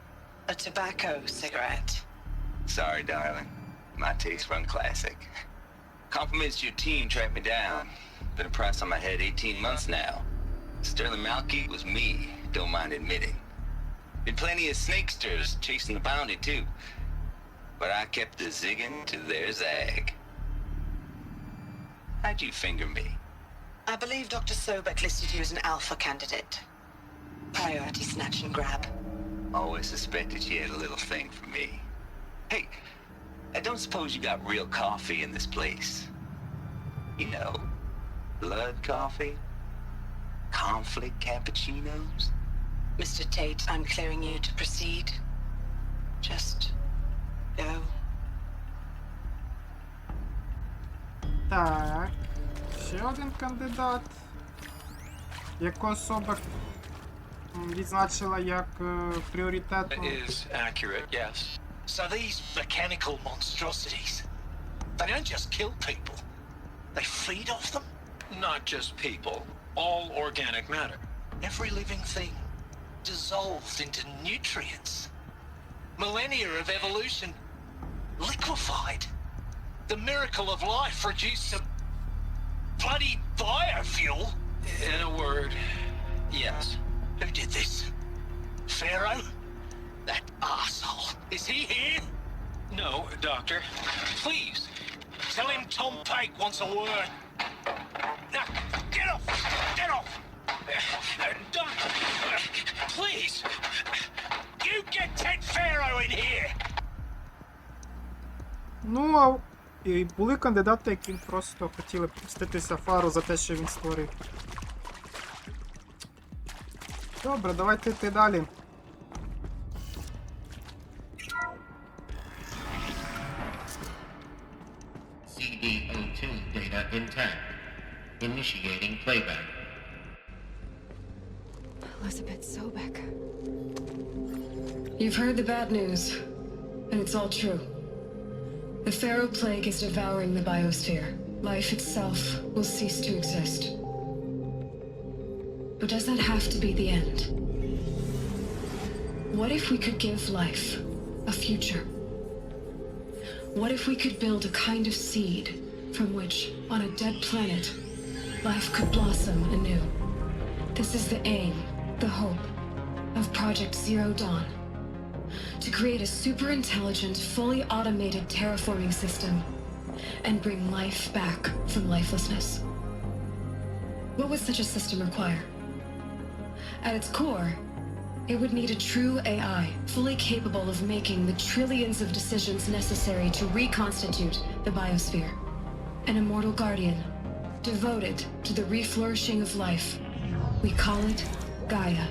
A tobacco cigarette. Sorry, darling. My taste run classic. Compliments to your team tracked me down. Been a price on my head 18 months now. Sterling Malky was me, don't mind admitting. Been plenty of snakesters chasing the bounty too. But I kept the zigging to their zag. How'd you finger me? I believe Dr. Sobek listed you as an alpha candidate. Priority snatch and grab. Always suspected she had a little thing for me. Hey, I don't suppose you got real coffee in this place? You know, blood coffee? Conflict cappuccinos? Mr. Tate, I'm clearing you to proceed. Just go. Так, ще один кандидат, якого Собак відзначила як пріоритетну. Is accurate, yes. So these mechanical monstrosities, they don't just kill people, they feed off them? Not just people, all organic matter. Every living thing dissolved into nutrients. Millennia of evolution liquefied. The miracle of life reduced to bloody biofuel. In a word, yes. Who did this? Pharaoh? That arsehole. Is he here? No, Doctor. Please, tell him Tom Pake wants a word. Now, get off! Get off! Doctor, please! You get Ted Pharaoh in here! Ну, а і були кандидати, які просто хотіли помститися Фару за те, що він створив. Добре, давайте йти далі. intact. Initiating playback. Elizabeth Sobek. You've heard the bad news, and it's all true. The Pharaoh Plague is devouring the biosphere. Life itself will cease to exist. But does that have to be the end? What if we could give life a future? What if we could build a kind of seed from which, on a dead planet, life could blossom anew? This is the aim, the hope, of Project Zero Dawn. To create a super-intelligent, fully automated terraforming system and bring life back from lifelessness. What would such a system require? At its core, it would need a true AI, fully capable of making the trillions of decisions necessary to reconstitute the biosphere. An immortal guardian, devoted to the reflourishing of life. We call it Gaia.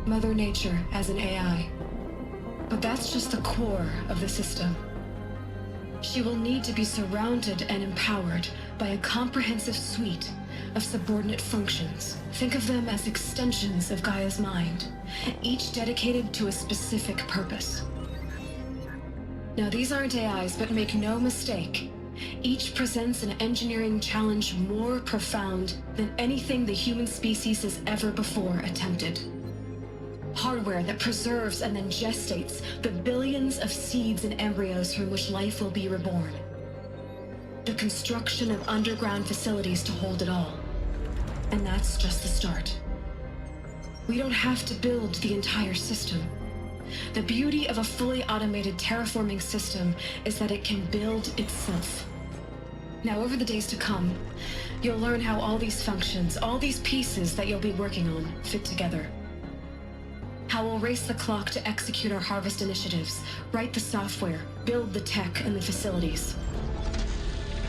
Mother Nature as an AI. But that's just the core of the system. She will need to be surrounded and empowered by a comprehensive suite of subordinate functions. Think of them as extensions of Gaia's mind, each dedicated to a specific purpose. Now, these aren't AIs, but make no mistake, each presents an engineering challenge more profound than anything the human species has ever before attempted. Hardware that preserves and then gestates the billions of seeds and embryos from which life will be reborn. The construction of underground facilities to hold it all. And that's just the start. We don't have to build the entire system. The beauty of a fully automated terraforming system is that it can build itself. Now, over the days to come, you'll learn how all these functions, all these pieces that you'll be working on, fit together. How we'll race the clock to execute our harvest initiatives, write the software, build the tech and the facilities.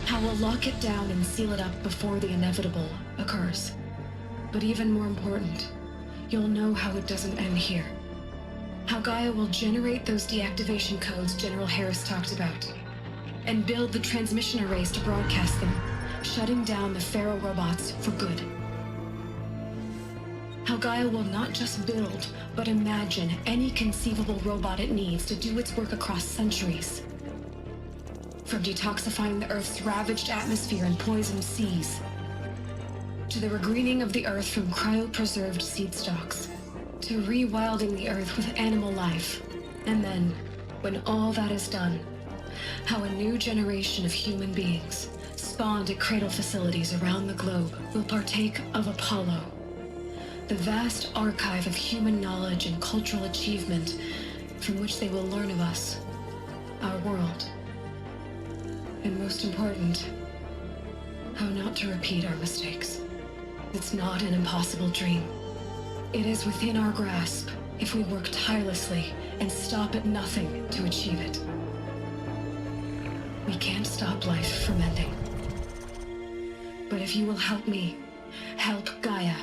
How we'll lock it down and seal it up before the inevitable occurs. But even more important, you'll know how it doesn't end here. How Gaia will generate those deactivation codes General Harris talked about, and build the transmission arrays to broadcast them, shutting down the Pharaoh robots for good. How Gaia will not just build, but imagine any conceivable robot it needs to do its work across centuries. From detoxifying the Earth's ravaged atmosphere and poisoned seas, to the regreening of the Earth from cryopreserved seed stocks, to rewilding the Earth with animal life. And then, when all that is done, how a new generation of human beings, spawned at cradle facilities around the globe, will partake of Apollo, the vast archive of human knowledge and cultural achievement from which they will learn of us, our world. And most important, how not to repeat our mistakes. It's not an impossible dream. It is within our grasp if we work tirelessly and stop at nothing to achieve it. We can't stop life from ending. But if you will help me, help Gaia,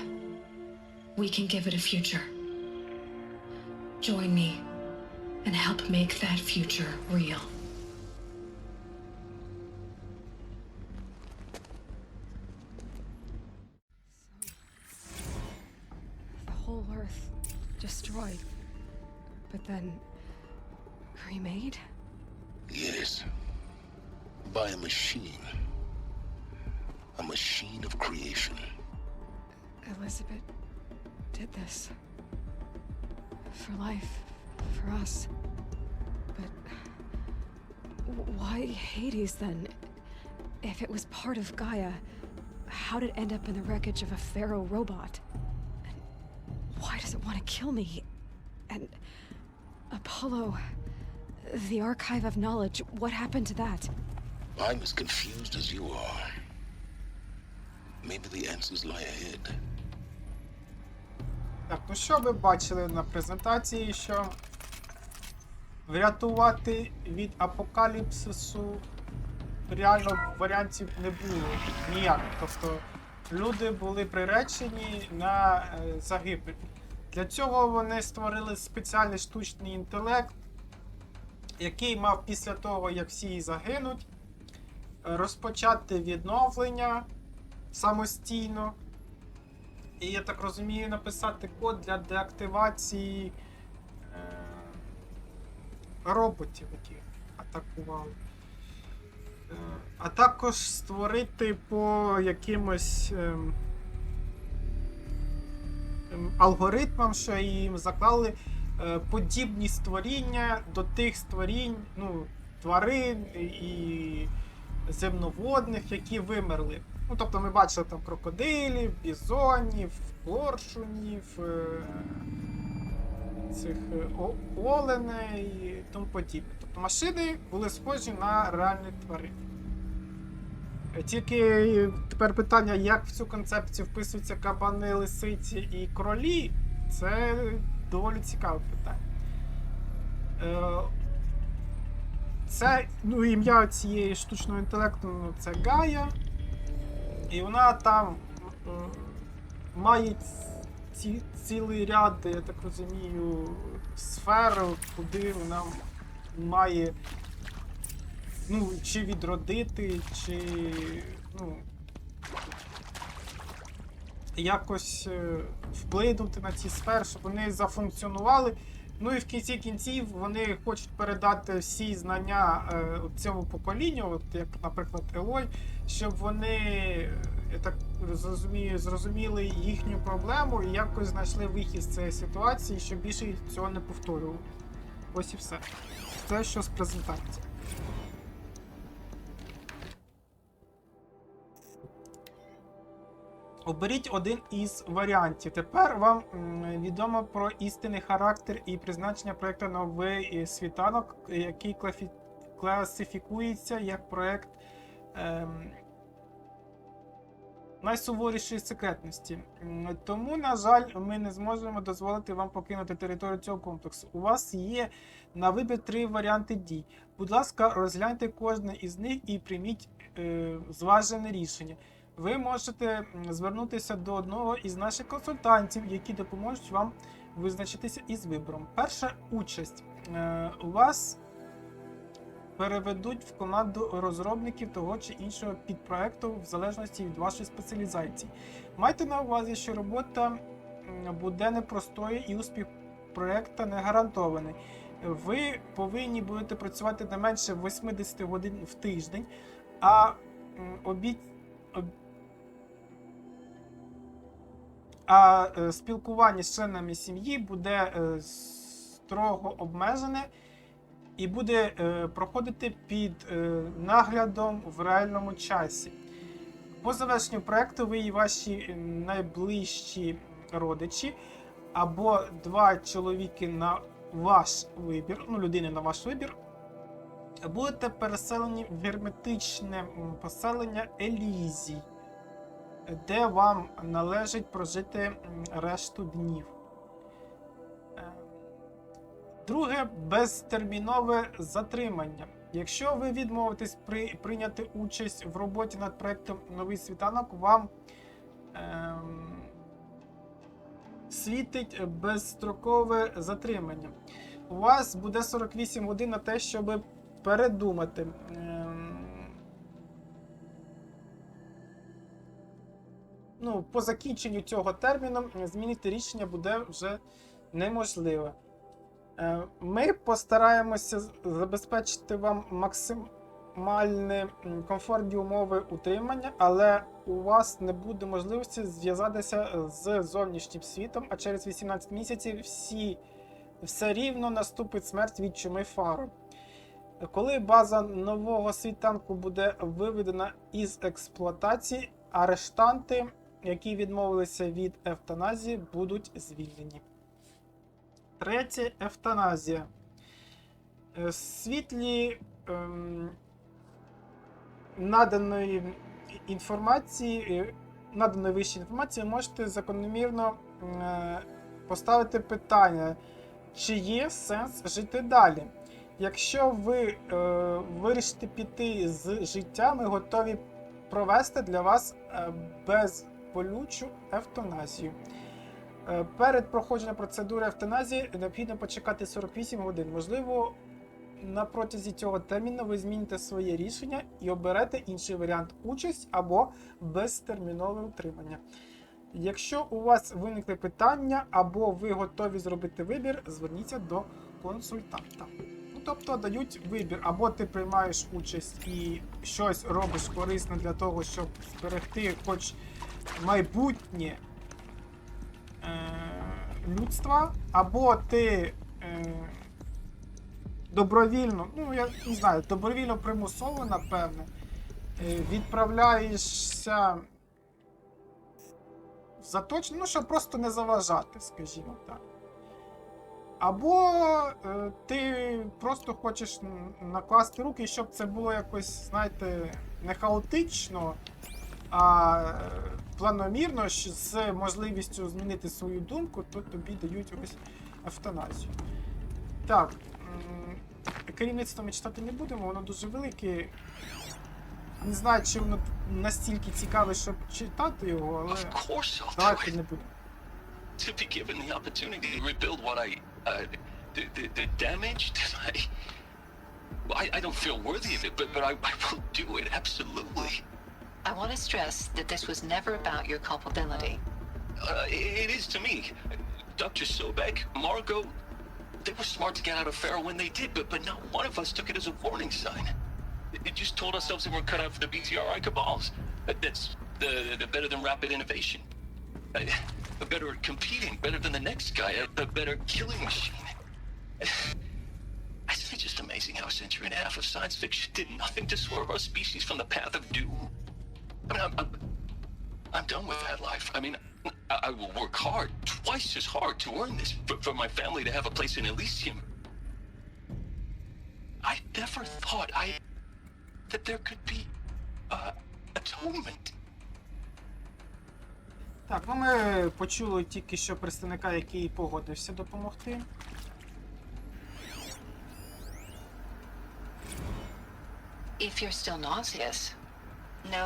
we can give it a future. Join me and help make that future real. The whole Earth destroyed, but then remade? Yes. By a machine. A machine of creation. Elizabeth did this. For life. For us. But why Hades then? If it was part of Gaia, how did it end up in the wreckage of a Pharaoh robot? And why does it want to kill me? And Apollo, the archive of knowledge, what happened to that? I'm as confused as you are. Maybe the answers lie ahead. Так, ну що ви бачили на презентації, що врятувати від апокаліпсису реально варіантів не було ніяк. Тобто люди були приречені на загибель. Для цього вони створили спеціальний штучний інтелект, який мав після того, як всі загинуть, розпочати відновлення самостійно. І, я так розумію, написати код для деактивації роботів, які атакували. А також створити по якимось алгоритмам, що їм заклали подібні створіння до тих створінь, ну, тварин і земноводних, які вимерли. Ну, тобто ми бачили там крокодилів, бізонів, коршунів, цих оленей і тому подібне. Тобто машини були схожі на реальних тварин. Тільки тепер питання, як в цю концепцію вписуються кабани, лисиці і кролі, це доволі цікаве питання. Це, ну, ім'я цієї штучного інтелекту, ну, це Гая. І вона там має цілий ряд, я так розумію, сфер, куди вона має, ну, чи відродити, чи, ну, якось вплинути на ці сфери, щоб вони зафункціонували. Ну і в кінці кінців вони хочуть передати всі знання цьому поколінню, от як, наприклад, Елой, щоб вони, я так розумію, зрозуміли їхню проблему і якось знайшли вихід з цієї ситуації, щоб більше цього не повторювали. Ось і все. Це що з презентації. Оберіть один із варіантів. Тепер вам відомо про істинний характер і призначення проєкту «Новий Світанок», який класифікується як проєкт найсуворішої секретності. Тому, на жаль, ми не зможемо дозволити вам покинути територію цього комплексу. У вас є на вибір 3 варіанти дій. Будь ласка, розгляньте кожне із них і прийміть зважене рішення. Ви можете звернутися до одного із наших консультантів, які допоможуть вам визначитися із вибором. Перша участь. У вас переведуть в команду розробників того чи іншого підпроекту в залежності від вашої спеціалізації. Майте на увазі, що робота буде непростою і успіх проєкту не гарантований. Ви повинні будете працювати не менше 80 годин в тиждень, а спілкування з членами сім'ї буде строго обмежене і буде проходити під наглядом в реальному часі. По завершенню проєкту ви і ваші найближчі родичі або 2 чоловіки на ваш вибір, ну, людини на ваш вибір, будете переселені в герметичне поселення Елізій, де вам належить прожити решту днів. Друге – безтермінове затримання. Якщо ви відмовитесь прийняти участь в роботі над проєктом «Новий Світанок», вам світить безстрокове затримання. У вас буде 48 годин на те, щоб передумати. Ну, по закінченню цього терміну змінити рішення буде вже неможливо. Ми постараємося забезпечити вам максимальні комфортні умови утримання, але у вас не буде можливості зв'язатися з зовнішнім світом, а через 18 місяців все рівно наступить смерть від чуми фару. Коли база нового світанку буде виведена із експлуатації, арештанти, які відмовилися від евтаназії, будуть звільнені. Третє – евтаназія. В світлі наданої вищої інформації можете закономірно поставити питання, чи є сенс жити далі. Якщо ви вирішите піти з життя, ми готові провести для вас безболючу евтаназію. Перед проходженням процедури евтаназії необхідно почекати 48 годин. Можливо, на протязі цього терміну ви зміните своє рішення і оберете інший варіант – участь або безтермінове утримання. Якщо у вас виникли питання або ви готові зробити вибір, зверніться до консультанта. Тобто дають вибір, або ти приймаєш участь і щось робиш корисне для того, щоб зберегти хоч майбутнє людства, або ти добровільно, ну я не знаю, добровільно примусово, напевне, відправляєшся в заточення, ну щоб просто не заважати, скажімо так. Або ти просто хочеш накласти руки, щоб це було якось, знаєте, не хаотично, а планомірно, з можливістю змінити свою думку, то тобі дають ось евтаназію. Так, керівництво ми читати не будемо, воно дуже велике. Не знаю, чи воно настільки цікаве, щоб читати його, але давайте не будемо. To be given the opportunity to rebuild what the damage that I don't feel worthy of it, but I will do it, absolutely. I want to stress that this was never about your culpability. It is to me. Dr. Sobek, Margot, they were smart to get out of Pharaoh when they did, but not one of us took it as a warning sign. It just told ourselves that we're cut out for the BTRI cabals. That's the better than rapid innovation. Better at competing, better than the next guy, a better killing machine. It's just amazing how a century and a half of science fiction did nothing to swerve our species from the path of doom. I mean, I'm done with that life. I mean, I will work hard, twice as hard to earn this, for my family to have a place in Elysium. I never thought that there could be atonement. Так, ну ми почули тільки що представника, який погодився допомогти. If you're still nauseous. No,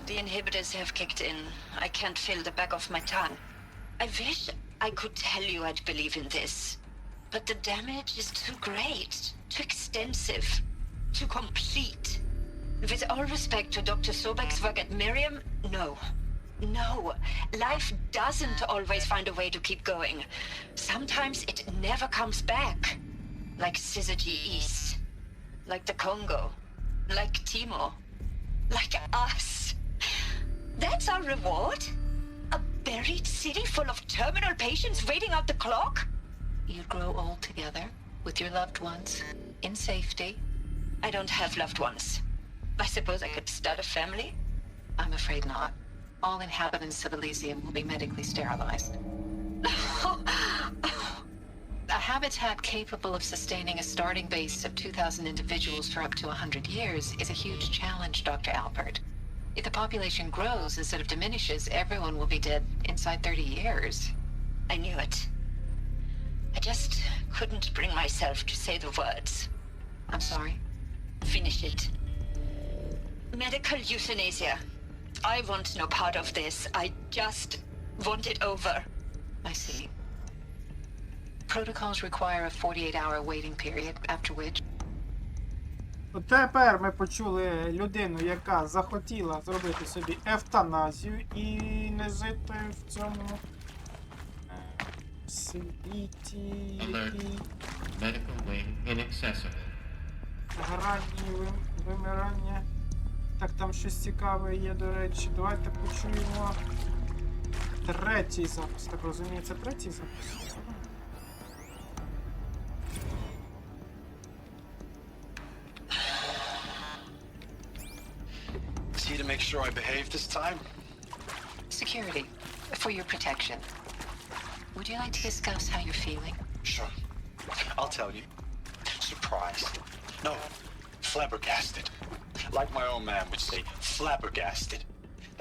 the inhibitors have kicked in. I can't feel the back of my tongue. I wish I could tell you I'd believe in this. But the damage is too great, too extensive, too complete. With all respect to Dr. Sobek's work at Miriam, no. No, life doesn't always find a way to keep going. Sometimes it never comes back. Like Syzygy East. Like the Congo. Like Timor. Like us. That's our reward? A buried city full of terminal patients waiting out the clock? You grow old together with your loved ones in safety. I don't have loved ones. I suppose I could start a family? I'm afraid not. All inhabitants of Elysium will be medically sterilized. A habitat capable of sustaining a starting base of 2,000 individuals for up to 100 years is a huge challenge, Dr. Alpert. If the population grows instead of diminishes, everyone will be dead inside 30 years. I knew it. I just couldn't bring myself to say the words. I'm sorry. Finish it. Medical euthanasia. I want no part of this. I just want it over. I see. Protocols require a 48-hour waiting period, after which... От тепер ми почули людину, яка захотіла зробити собі евтаназію і не жити в цьому світі, який грані вимирання. Так, там щось цікаве є, до речі. Давайте почуємо третій запис. Так розумію, це третій запис? See to make sure I behave this time? Security, for your protection. Would you like to discuss how you're feeling? Sure. I'll tell you. Surprised. No, flabbergasted. Like my own man would say, flabbergasted.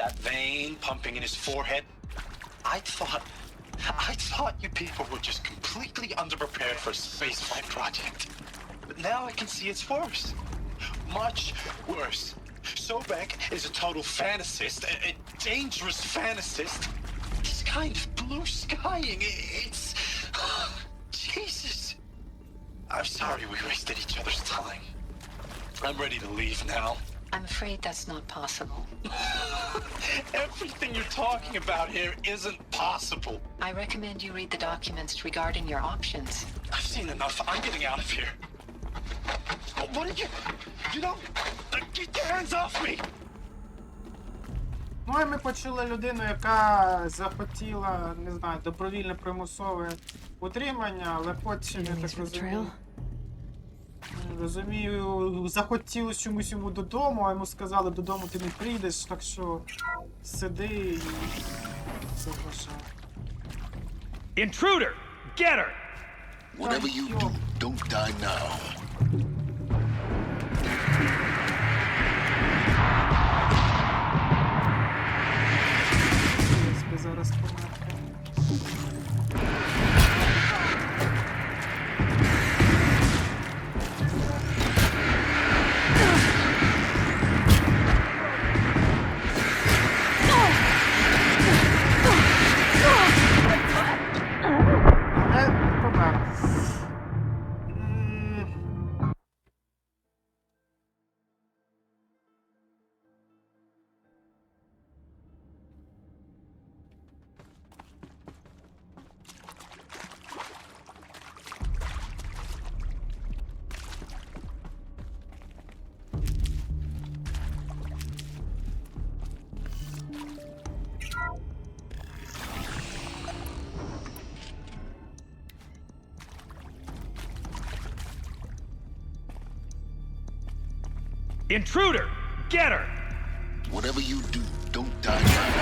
That vein pumping in his forehead. I thought you people were just completely underprepared for a spaceflight project. But now I can see it's worse. Much worse. Sobek is a total fantasist, a dangerous fantasist. This kind of blue skying, it's... Jesus. I'm sorry we wasted each other's time. I'm ready to leave now. I'm afraid that's not possible. Everything you're talking about here isn't possible. I recommend you read the documents regarding your options. I've seen enough. I'm getting out of here. What did you... You don't... Get your hands off me! Ну і ми почули людину, яка захотіла, не знаю, добровільне примусове утримання, але потім, я так розумію, захотілося чомусь йому додому, а йому сказали, додому ти не прийдеш, так що сиди і соглашай. Intruder! Get her! Whatever you do, don't die now. Зараз померти. Але не помер. Intruder! Get her! Whatever you do, don't die now.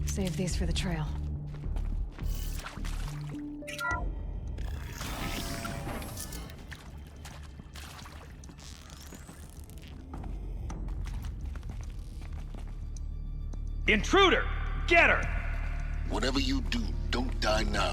Save these for the trail. Intruder! Get her! Whatever you do, don't die now.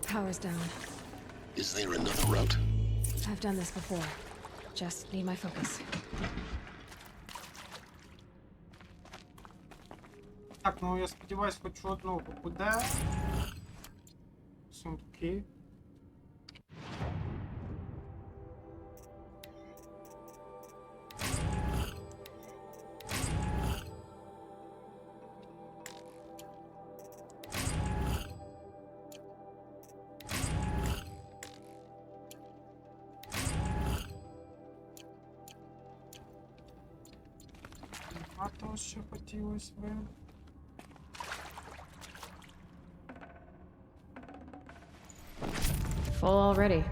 Power's down. Is there another route? I've done this before. Just need my focus. Так, ну я сподіваюсь, хоч одного попаде. Сундуки. А то, що хотілося би. Full already.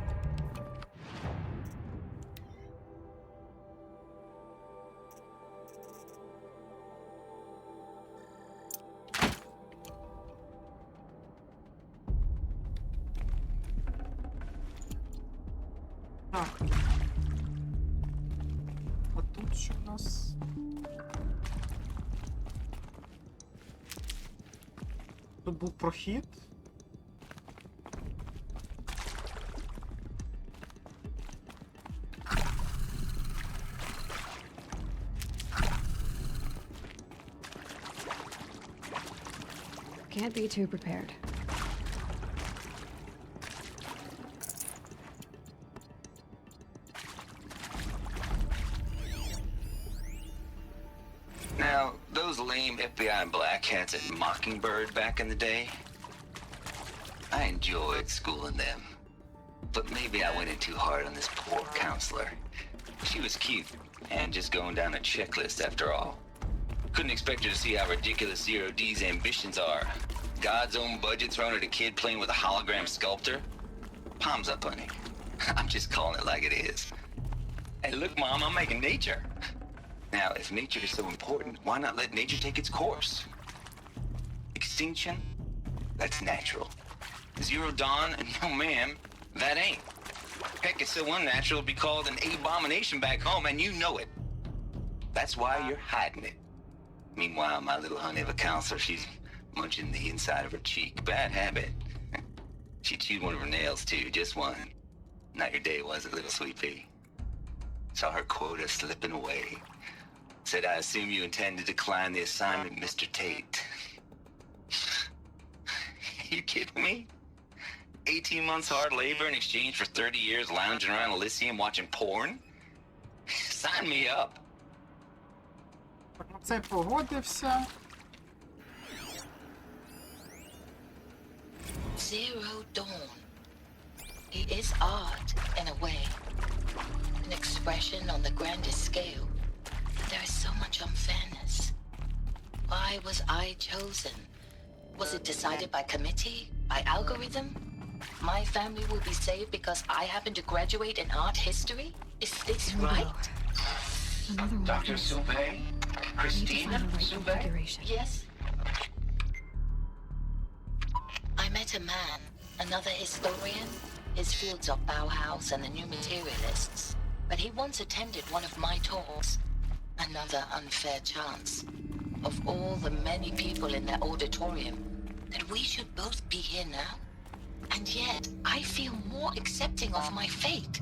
Так. А тут що в нас? Тут був прохід. Can't be too prepared. Now, those lame FBI black hats at Mockingbird back in the day, I enjoyed schooling them. But maybe I went in too hard on this poor counselor. She was cute, and just going down a checklist after all. Couldn't expect her to see how ridiculous Zero D's ambitions are. God's own budget thrown at a kid playing with a hologram sculptor? Palms up, honey. I'm just calling it like it is. Hey, look, Mom, I'm making nature. Now, if nature is so important, why not let nature take its course? Extinction? That's natural. Zero Dawn? No, ma'am, that ain't. Heck, it's so unnatural to be called an abomination back home, and you know it. That's why you're hiding it. Meanwhile, my little honey of a counselor, she's munching the inside of her cheek. Bad habit. She chewed one of her nails, too, just one. Not your day, was it, little sweet pea? Saw her quota slipping away. Said, I assume you intend to decline the assignment, Mr. Tate. You kidding me? 18 months hard labor in exchange for 30 years lounging around Elysium watching porn? Sign me up. Так, на це погодився. Zero Dawn. It is art, in a way. An expression on the grandest scale. There is so much unfairness. Why was I chosen? Was it decided by committee? By algorithm? My family will be saved because I happen to graduate in art history? Is this right? Another one. Dr. Soubet? Christina Soubet? Yes. I met a man, another historian. His fields are Bauhaus and the new materialists. But he once attended one of my talks. Another unfair chance. Of all the many people in that auditorium, that we should both be here now. And yet, I feel more accepting of my fate.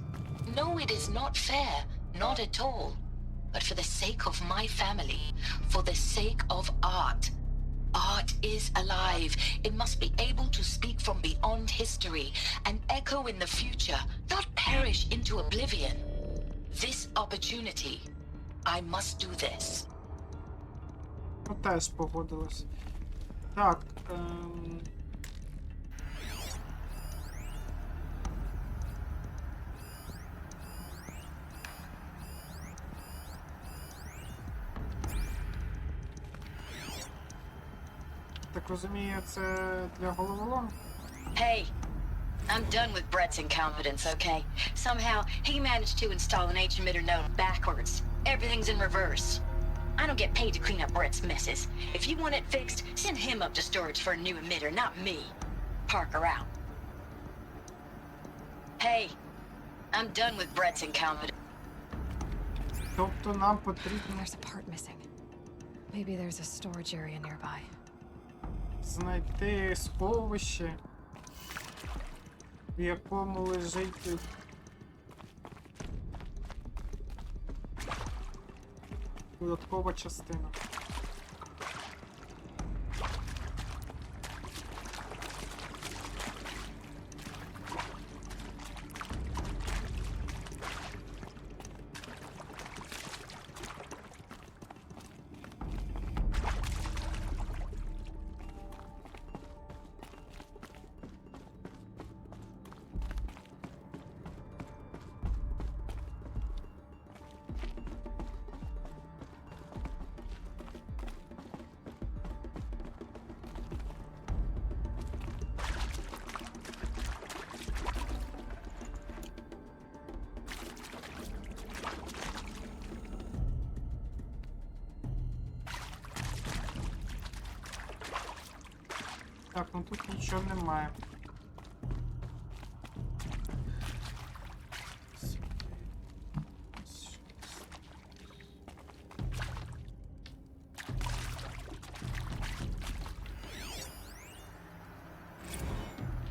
No, it is not fair, not at all. But for the sake of my family, for the sake of art. Art is alive. It must be able to speak from beyond history and echo in the future, not perish into oblivion. This opportunity, I must do this. Ну, теж погодилась. Так, так розумію, це для головоломки? Hey, I'm done with Brett's incompetence, okay? Somehow, he managed to install an H-emitter node backwards. Everything's in reverse. I don't get paid to clean up Brett's messes. If you want it fixed, send him up to storage for a new emitter, not me. Parker out. Hey, I'm done with Brett's incompetence. Тобто нам потрібно... There's a part missing. Maybe there's a storage area nearby. Знайти сховище, в якому лежить додаткова частина. Так, ну тут нічого немає.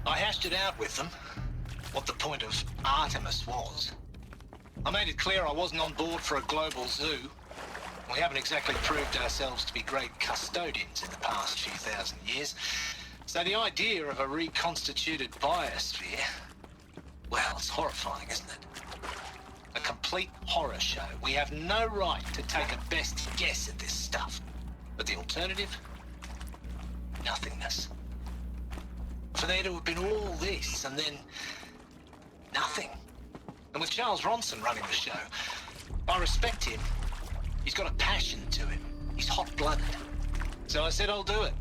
I hashed it out with them, what the point of Artemis was. I made it clear I wasn't on board for a global zoo. We haven't exactly proved ourselves to be great custodians in the past few thousand years. So the idea of a reconstituted biosphere, well, it's horrifying, isn't it? A complete horror show. We have no right to take a best guess at this stuff. But the alternative? Nothingness. For there to have been all this and then nothing. And with Charles Ronson running the show, I respect him. He's got a passion to him. He's hot-blooded. So I said I'll do it.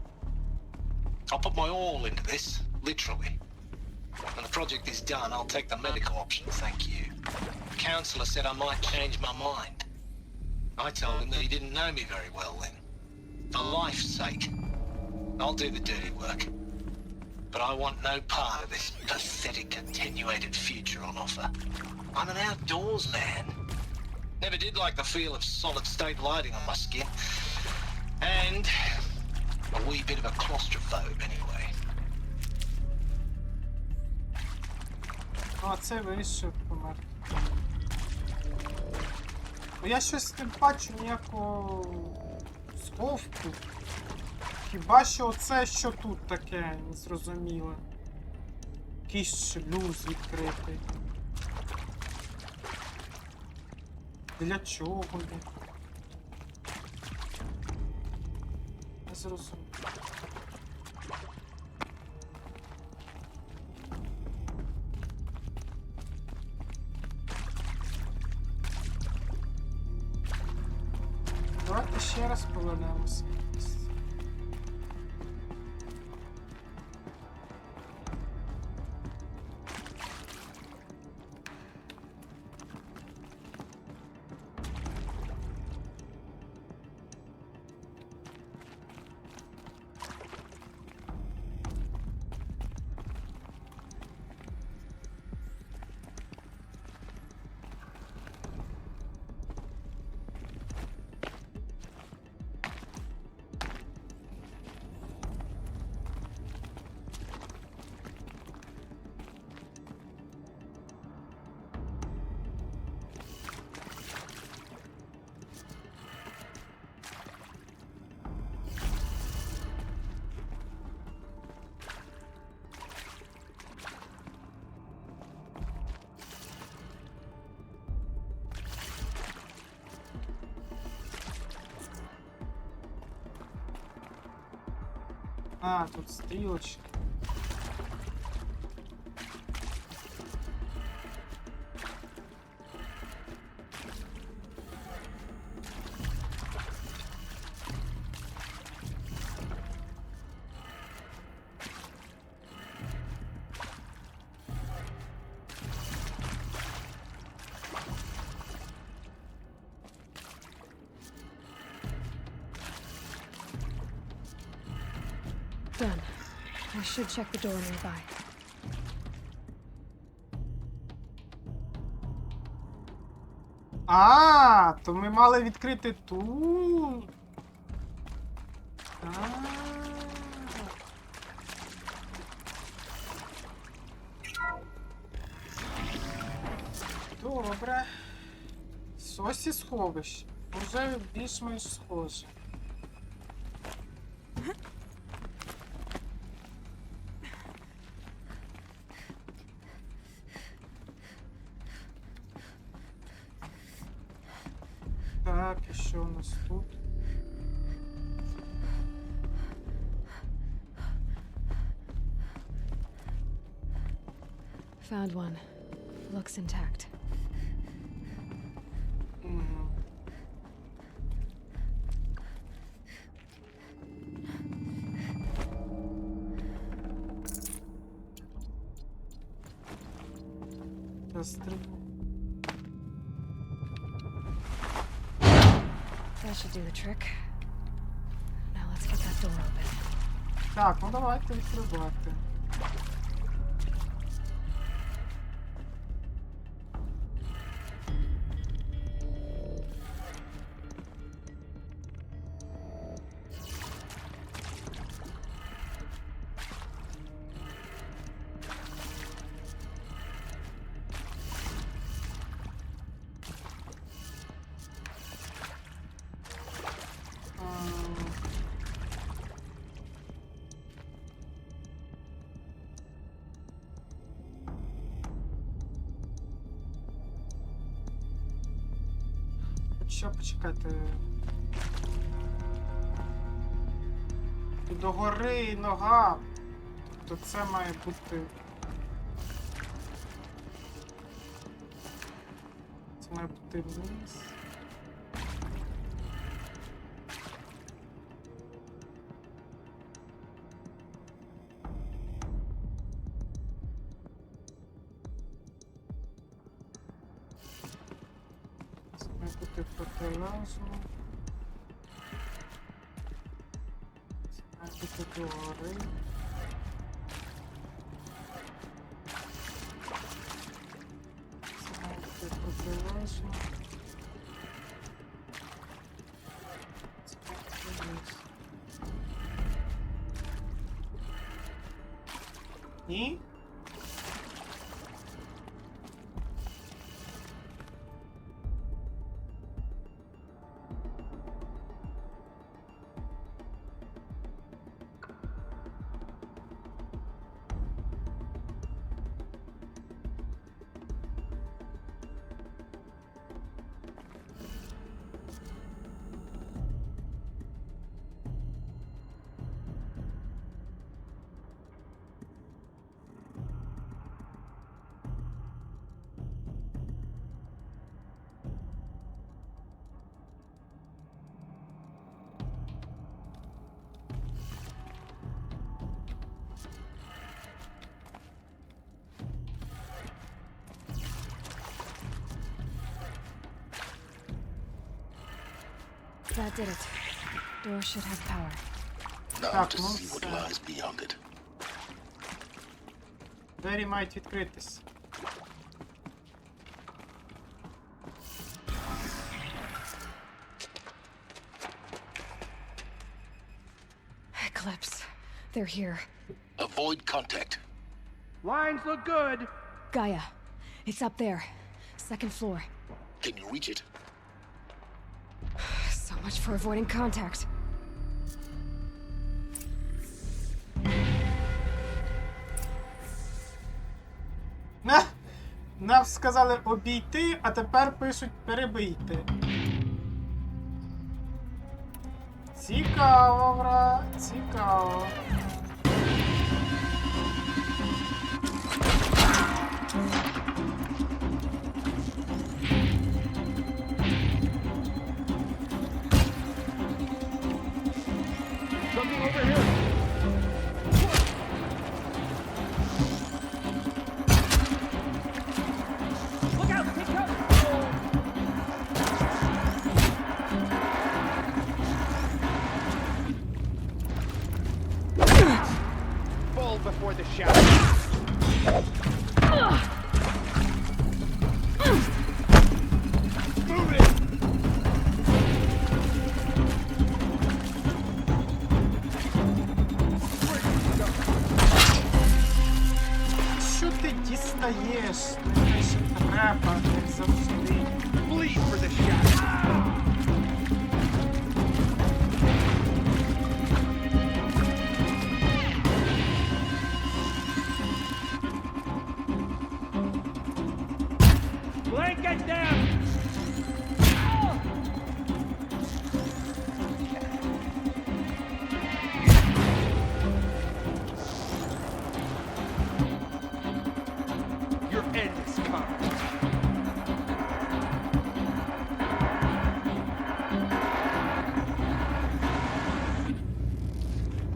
I'll put my all into this, literally. When the project is done, I'll take the medical option, thank you. The counsellor said I might change my mind. I told him that he didn't know me very well then. For life's sake, I'll do the dirty work. But I want no part of this pathetic, attenuated future on offer. I'm an outdoors man. Never did like the feel of solid-state lighting on my skin. And a wee bit of a claustrophobe, anyway. А це вирішив померти. Я щось не бачу ніякого сховку. Хіба що оце, що тут таке, незрозуміле. Якийсь шлюз відкритий. Для чого він? Не зрозуміло. Давайте ще раз повернемося. А, тут стрілочки. Done. I should check the door nearby. А, то ми мали відкрити тут. Добре. Ось і сховище. Уже більш-менш схоже. Так, і що у нас тут? Found one. Looks intact. That should do the trick. Now let's get that door open. Так, ну давайте відкривати. Що, почекайте. І догори нога. Тобто це має бути. Це має бути вниз. Протилежно. Це догори. Це протилежно. Це вниз. Ні? That did it. Door should have power. Now to see what lies beyond it. Двері мають відкритись. Eclipse. They're here. Avoid contact. Lines look good. Gaia. It's up there. Second floor. Can you reach it? So much for avoiding contact. Нам сказали обійти, а тепер пишуть перебийте. Цікаво, брат, цікаво. Fall before the shadow. Move it! Що ти дістаєш? Те, що треба, як завжди. Bleed for the shadow. Blanket them! Your end is coming.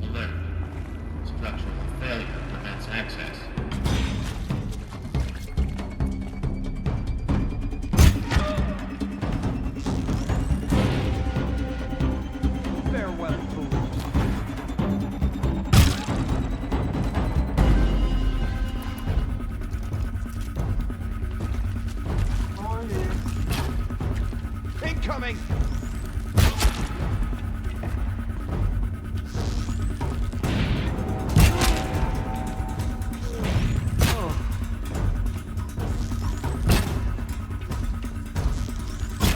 Alert. Structural failure prevents access. Farewell, fool. Oh, yeah. Incoming!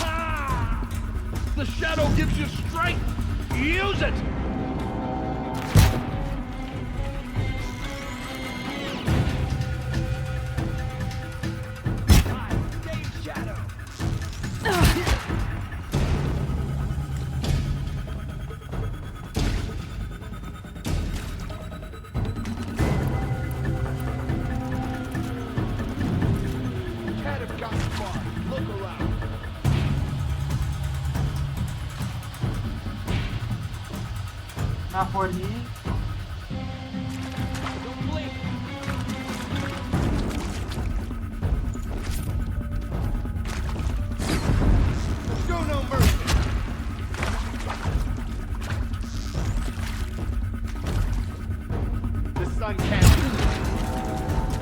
Ah! The shadow gives you strength! Use it! Shadow! Can't have gotten far. Look around. На горі. Don't blink. Show no mercy. The sun can't.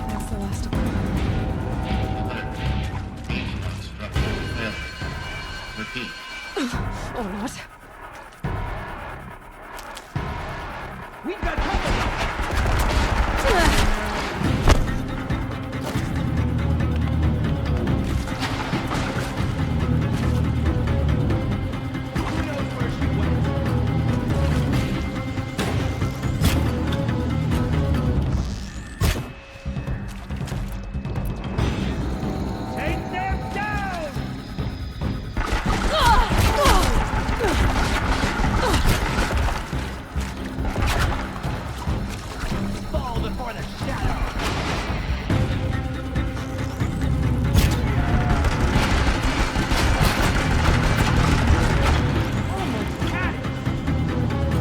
That's the last of them. Alert. Beach structural failure. Repeat. Or not. We've got company. Who knows where she went? Take them down! Fall before the shadow! Almost had it!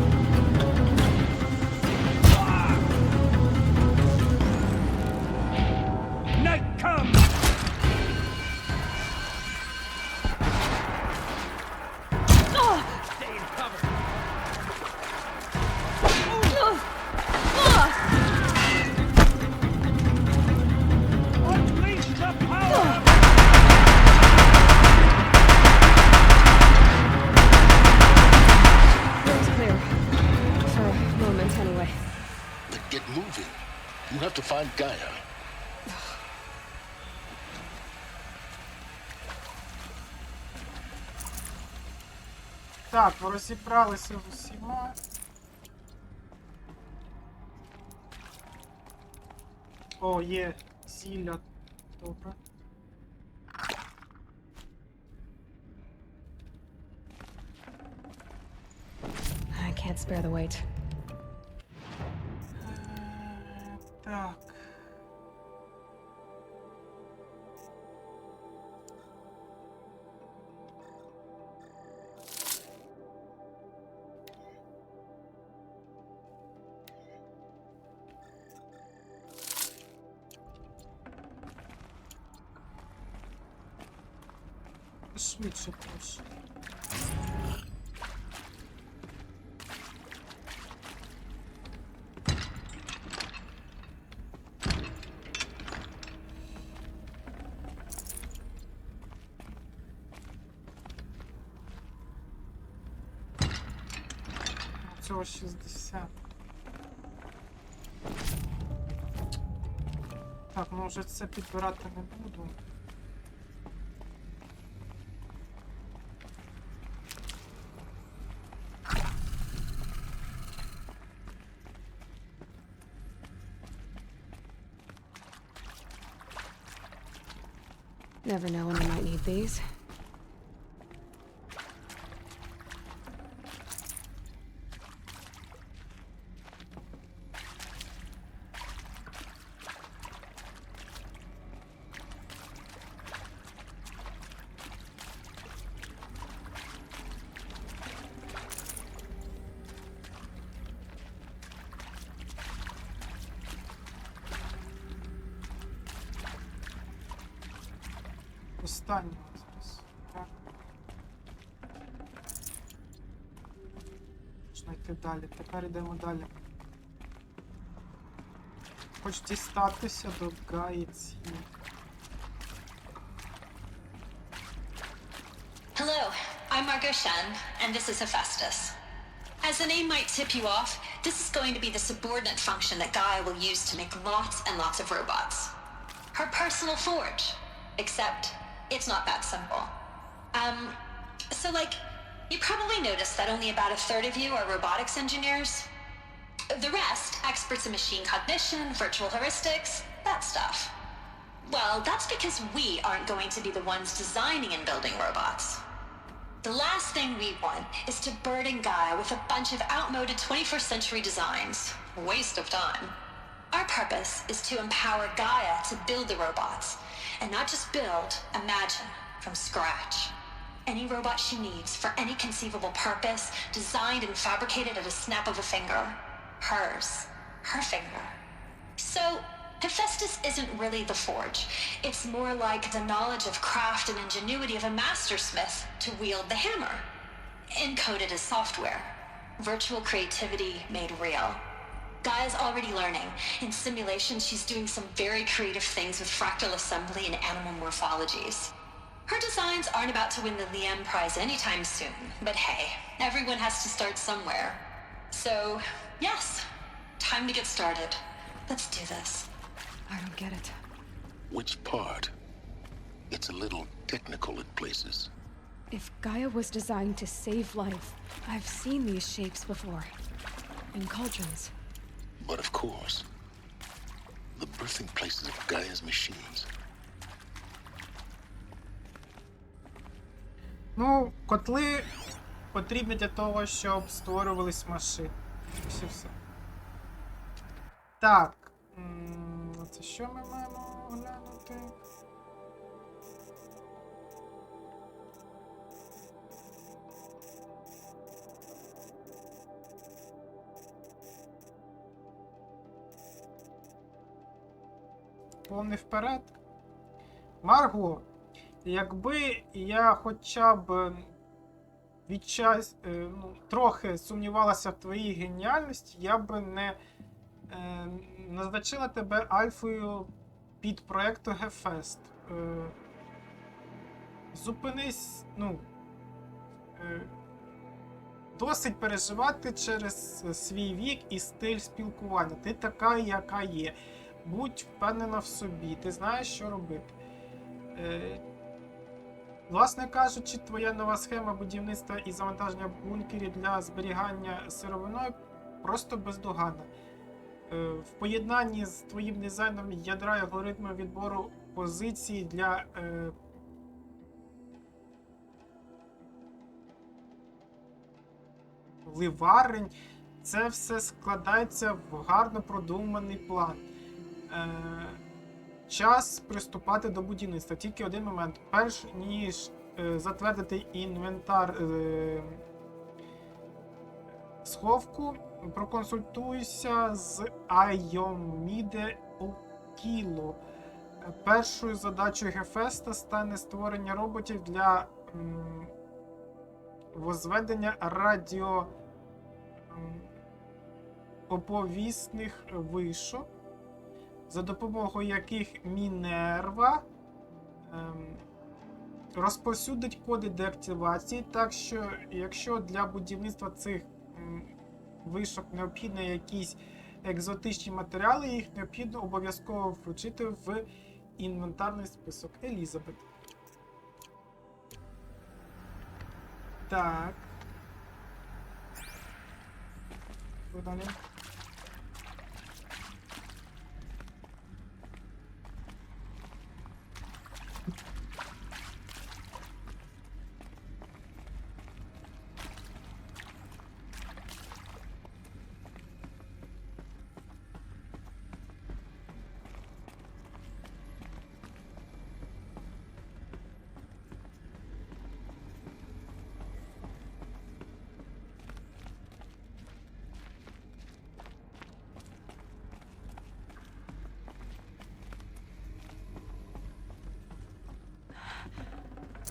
Night comes! Stay in cover! Unleash the power! Road's clear. For a moment, anyway. Then get moving. You have to find Gaia. Так, ми розібралися з усіма. О, є зілля. Добре. I can't spare the weight. Так. Швидше прошу. всього 60. Так, ну вже це підбирати не буду. Never know when I might need these. Останнього зараз. Так. Можна йти далі. Тепер йдемо далі. Хоч дістатися до Гаїці. Hello, I'm Margot Shen, and this is Hephaestus. As the name might tip you off, this is going to be the subordinate function that Gaia will use to make lots and lots of robots. Her personal forge. Except, it's not that simple. So like, you probably noticed that only about a third of you are robotics engineers. The rest, experts in machine cognition, virtual heuristics, that stuff. Well, that's because we aren't going to be the ones designing and building robots. The last thing we want is to burden Gaia with a bunch of outmoded 21st century designs. Waste of time. Our purpose is to empower Gaia to build the robots, and not just build, imagine, from scratch. Any robot she needs for any conceivable purpose, designed and fabricated at a snap of a finger. Hers. Her finger. So, Hephaestus isn't really the forge. It's more like the knowledge of craft and ingenuity of a mastersmith to wield the hammer. Encoded as software. Virtual creativity made real. Gaia's already learning. In simulation, she's doing some very creative things with fractal assembly and animal morphologies. Her designs aren't about to win the Liam Prize anytime soon, but hey, everyone has to start somewhere. So, yes, time to get started. Let's do this. I don't get it. Which part? It's a little technical in places. If Gaia was designed to save life, I've seen these shapes before. In cauldrons. But of course, the birthing places of Gaia's machines. Ну, котли потрібні для того, щоб створювались машини. Ось і все. Так. Це що ми маємо глянути? Повний вперед. Марго, якби я хоча б трохи сумнівалася в твоїй геніальності, я б не назначила тебе альфою під проекту Гефест. Зупинись, досить переживати через свій вік і стиль спілкування. Ти така, яка є. Будь впевнена в собі, ти знаєш, що робити. Власне кажучи, твоя нова схема будівництва і завантаження бункерів для зберігання сировиною просто бездоганна. В поєднанні з твоїм дизайном ядра і алгоритмом відбору позицій для вливарень, це все складається в гарно продуманий план. Час приступати до будівництва. Тільки один момент. Перш ніж затвердити інвентар сховку, проконсультуйся з Айоміде Окіло. Першою задачою Гефеста стане створення роботів для возведення радіооповісних вишок, за допомогою яких Мінерва розповсюдить коди деактивації, так що якщо для будівництва цих вишок необхідні якісь екзотичні матеріали, їх необхідно обов'язково включити в інвентарний список. Елізабет. Так. Що далі?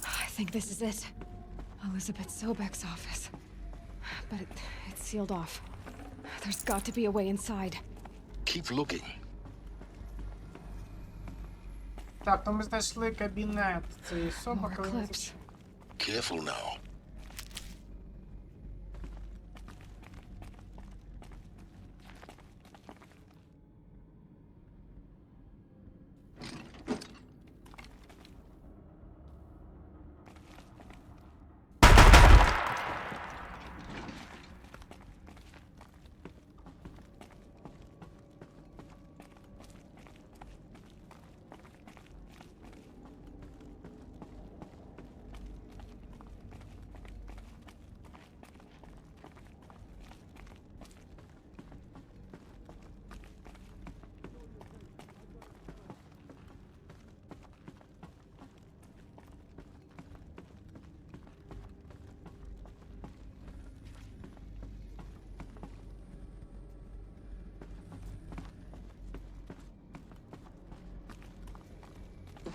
I think this is it. Elizabeth Sobek's office. But it's sealed off. There's got to be a way inside. Keep looking. Так, то ми знайшли кабінет цієї More собаки. clips. Careful now.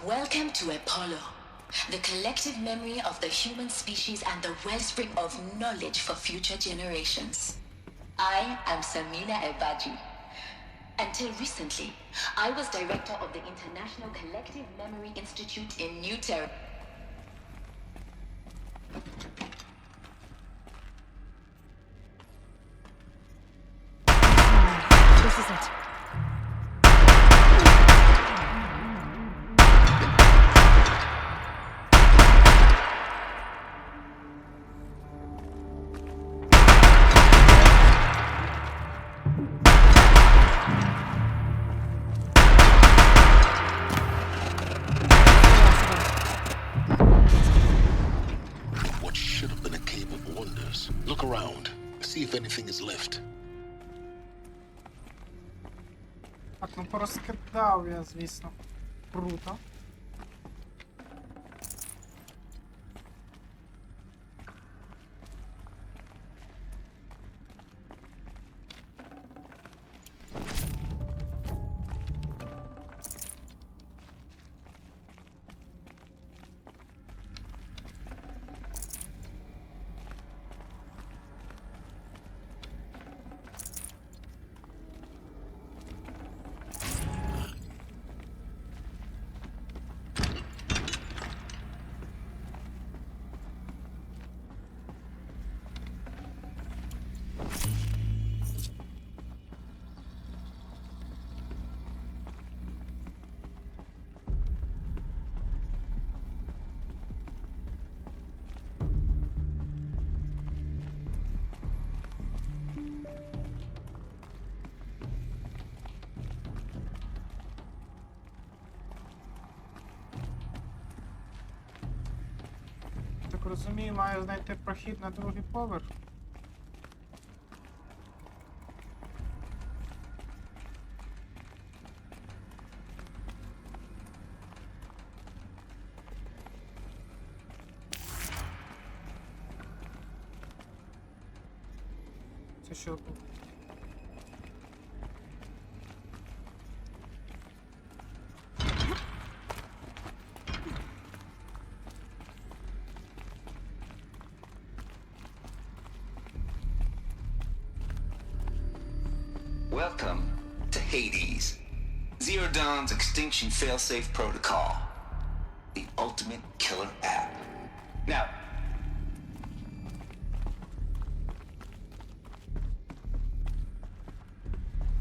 Welcome to Apollo, the collective memory of the human species and the wellspring of knowledge for future generations. I am Samina Ebaji. Until recently, I was director of the International Collective Memory Institute in New Territory. This is it. What should have been a cave of wonders. Look around. See if anything is left. Так, ну порозкидав я, звісно. Круто. Так розумію, маю знайти прохід на другий поверх. Це що? Welcome to Hades, Zero Dawn's extinction failsafe protocol, the ultimate killer app. Now,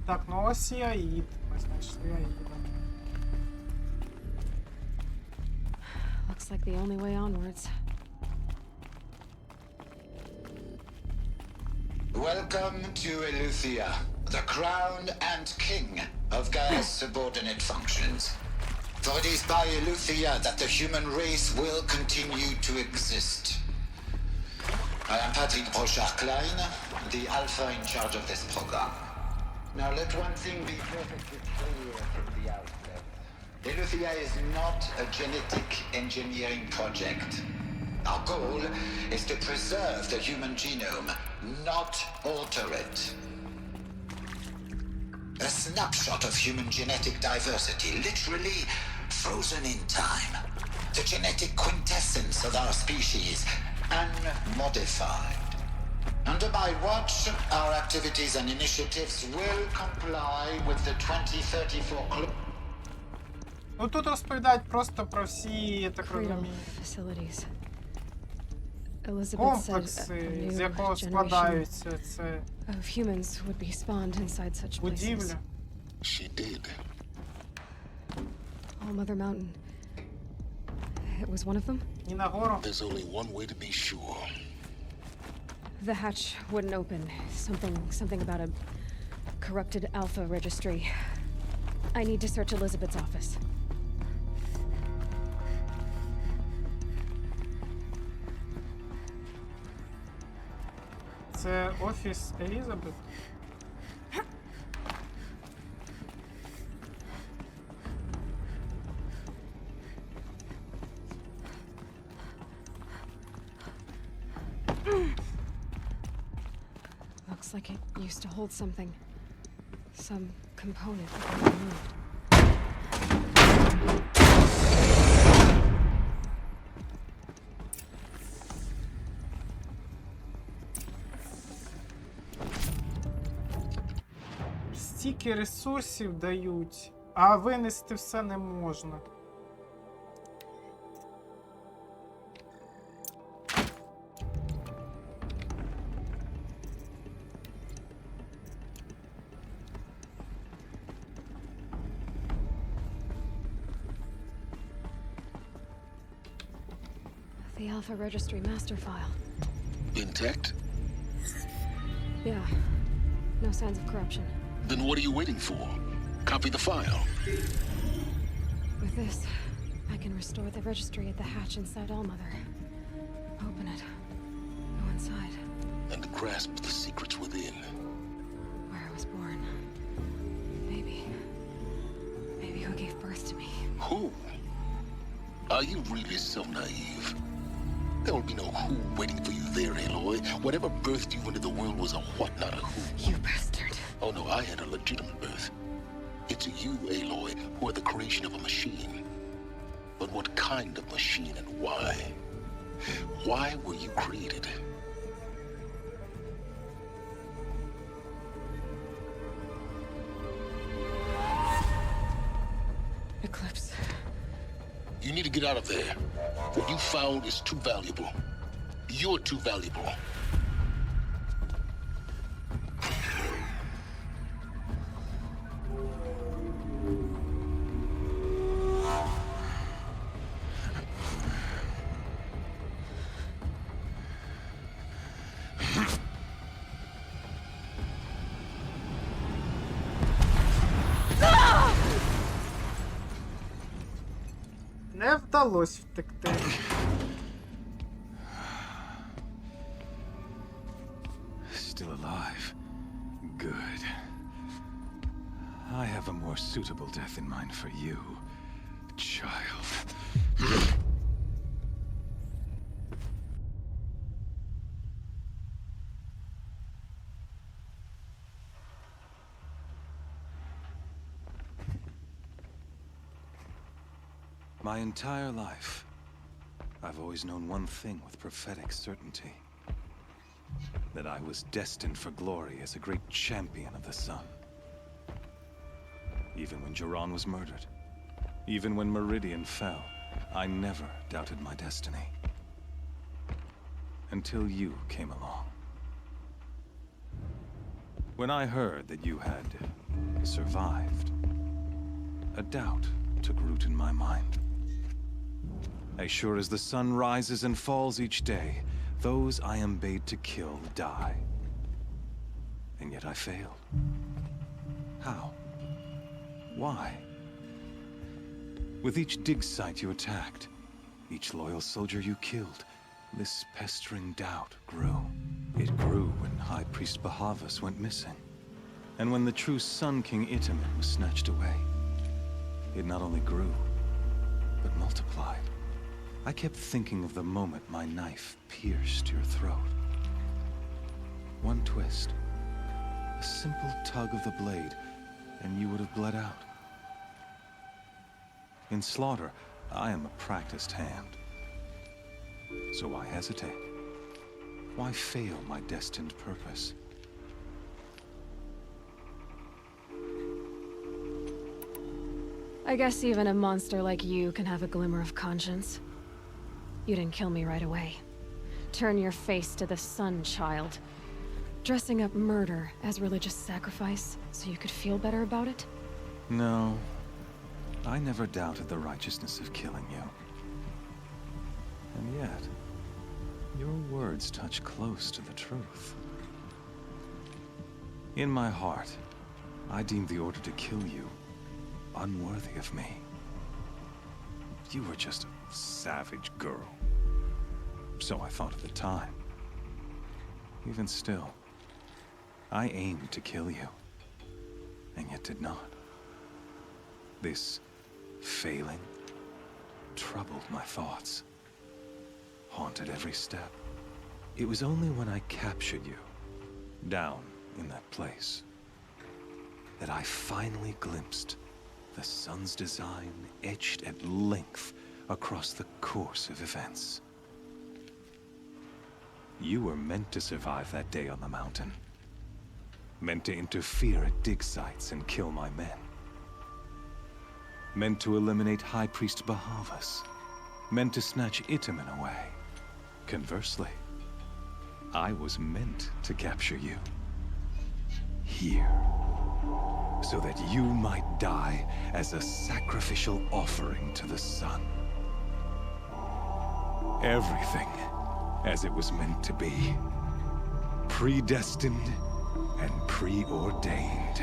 Так, ну ось і Аїд. Ми знайшли Аїда. Looks like the only way onwards. Welcome to Eleuthia, the crown and king of Gaia's subordinate functions. For it is by Eleuthia that the human race will continue to exist. I am Patrick Brochard-Klein, the alpha in charge of this program. Now let one thing be perfectly clear from the outset. Eleuthia is not a genetic engineering project. Our goal is to preserve the human genome, not alter it. A snapshot of human genetic diversity, literally frozen in time. The genetic quintessence of our species, unmodified. Under my watch, our activities and initiatives will comply with the 2034 club. Ну тут розповідають просто про всі, я так розумію, комплекси, з якого складаються це будівля. She did. Oh, Mother Mountain. It was one of them? Ні нагору. There's only one way to be sure. The hatch wouldn't open. Something about a corrupted alpha registry. I need to search Elizabeth's office. Це офіс Елізабет? Looks like it used to hold something. Some component that can be moved. Стільки ресурсів дають, а винести все не можна. The Alpha Registry master file. Intact? Yeah. No signs of corruption. Then what are you waiting for? Copy the file. With this, I can restore the registry at the hatch inside Allmother. Open it. Go inside. And grasp the secrets within. Where I was born. Maybe who gave birth to me. Who? Are you really so naive? There will be no who waiting for you there, Eloi. Whatever birthed you into the world was a what, not a who. You bastard. Oh no, I had a legitimate birth. It's you, Eloi, who are the creation of a machine. But what kind of machine and why? Why were you created? Eclipse. You need to get out of there. What you found is too valuable. You're too valuable. Не вдалося втекти. Still alive. Good. I have a more suitable death in mind for you, child. My entire life, I've always known one thing with prophetic certainty. That I was destined for glory as a great champion of the sun. Even when Geron was murdered, even when Meridian fell, I never doubted my destiny. Until you came along. When I heard that you had I survived, a doubt took root in my mind. As sure as the sun rises and falls each day, those I am bade to kill die. And yet I failed. How? Why? With each dig site you attacked, each loyal soldier you killed, this pestering doubt grew. It grew when High Priest Bahavas went missing, and when the true Sun King Itamen was snatched away. It not only grew, but multiplied. I kept thinking of the moment my knife pierced your throat. One twist, a simple tug of the blade, and you would have bled out. In slaughter, I am a practiced hand. So why hesitate? Why fail my destined purpose? I guess even a monster like you can have a glimmer of conscience. You didn't kill me right away. Turn your face to the sun, child. Dressing up murder as religious sacrifice so you could feel better about it? No. I never doubted the righteousness of killing you. And yet, your words touch close to the truth. In my heart, I deemed the order to kill you unworthy of me. You were just a savage girl. So I thought at the time. Even still, I aimed to kill you, and yet did not. This failing troubled my thoughts, haunted every step. It was only when I captured you, down in that place, that I finally glimpsed the sun's design etched at length across the course of events. You were meant to survive that day on the mountain. Meant to interfere at dig sites and kill my men. Meant to eliminate High Priest Bahavas. Meant to snatch Itamen away. Conversely, I was meant to capture you. Here. So that you might die as a sacrificial offering to the sun. Everything as it was meant to be. Predestined and preordained.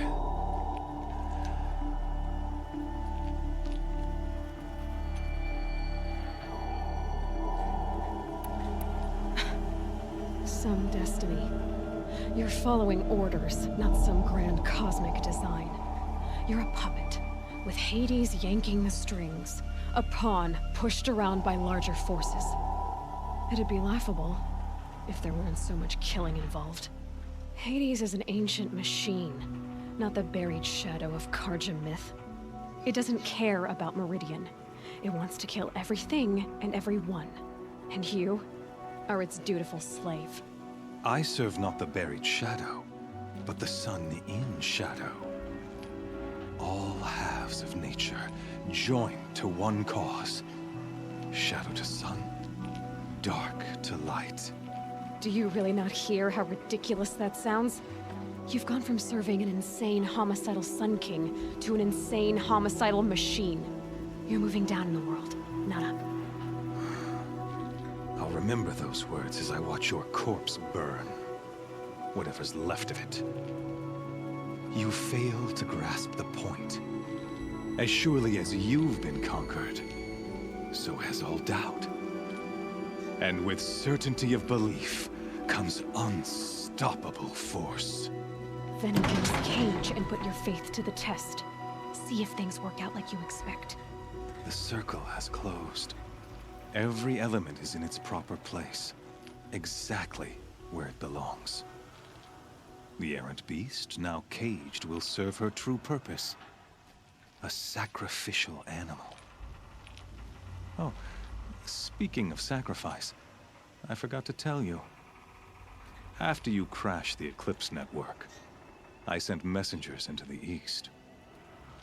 Some destiny. You're following orders, not some grand cosmic design. You're a puppet, with Hades yanking the strings. A pawn pushed around by larger forces. It'd be laughable if there weren't so much killing involved. Hades is an ancient machine, not the buried shadow of Karja myth. It doesn't care about Meridian. It wants to kill everything and everyone. And you are its dutiful slave. I serve not the buried shadow, but the sun in shadow. All halves of nature joined to one cause. Shadow to sun, dark to light. Do you really not hear how ridiculous that sounds? You've gone from serving an insane homicidal Sun King to an insane homicidal machine. You're moving down in the world, not up. I'll remember those words as I watch your corpse burn. Whatever's left of it. You fail to grasp the point. As surely as you've been conquered, so has all doubt. And with certainty of belief comes unstoppable force. Then open this cage and put your faith to the test. See if things work out like you expect. The circle has closed. Every element is in its proper place, exactly where it belongs. The errant beast, now caged, will serve her true purpose. A sacrificial animal. Oh, speaking of sacrifice, I forgot to tell you. After you crashed the Eclipse network, I sent messengers into the east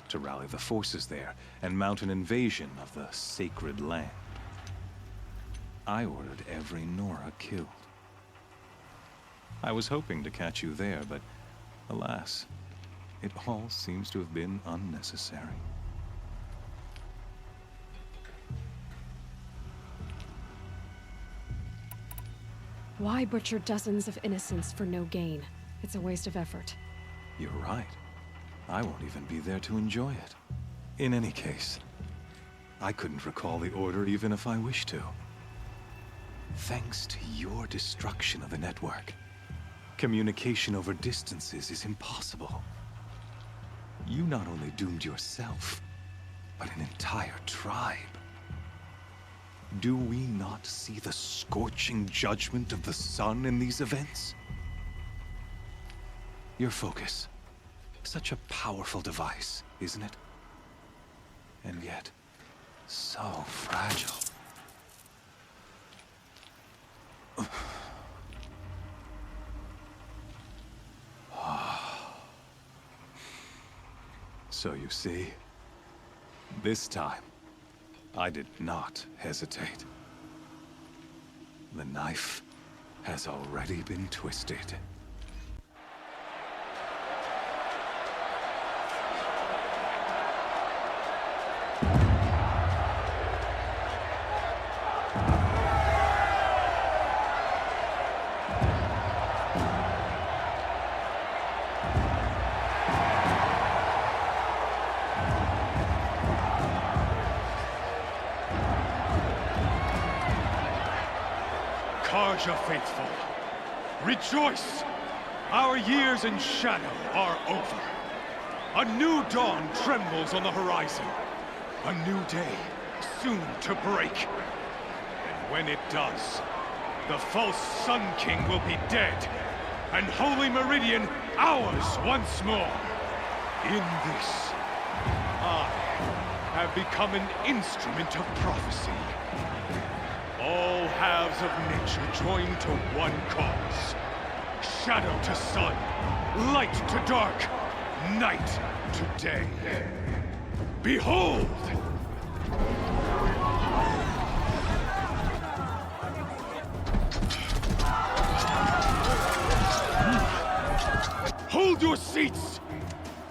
to rally the forces there and mount an invasion of the sacred land. I ordered every Nora killed. I was hoping to catch you there, but alas, It all seems to have been unnecessary. Why butcher dozens of innocents for no gain? It's a waste of effort. You're right. I won't even be there to enjoy it. In any case, I couldn't recall the order even if I wished to. Thanks to your destruction of the network, communication over distances is impossible. You not only doomed yourself, but an entire tribe. Do we not see the scorching judgment of the sun in these events? Your focus. Such a powerful device, isn't it? And yet, so fragile. So you see, this time, I did not hesitate. The knife has already been twisted. Karja faithful, rejoice! Our years in shadow are over. A new dawn trembles on the horizon. A new day soon to break. And when it does, the false Sun King will be dead, and Holy Meridian ours once more. In this, I have become an instrument of prophecy. All halves of nature join to one cause. Shadow to sun, light to dark, night to day. Behold! Hold your seats!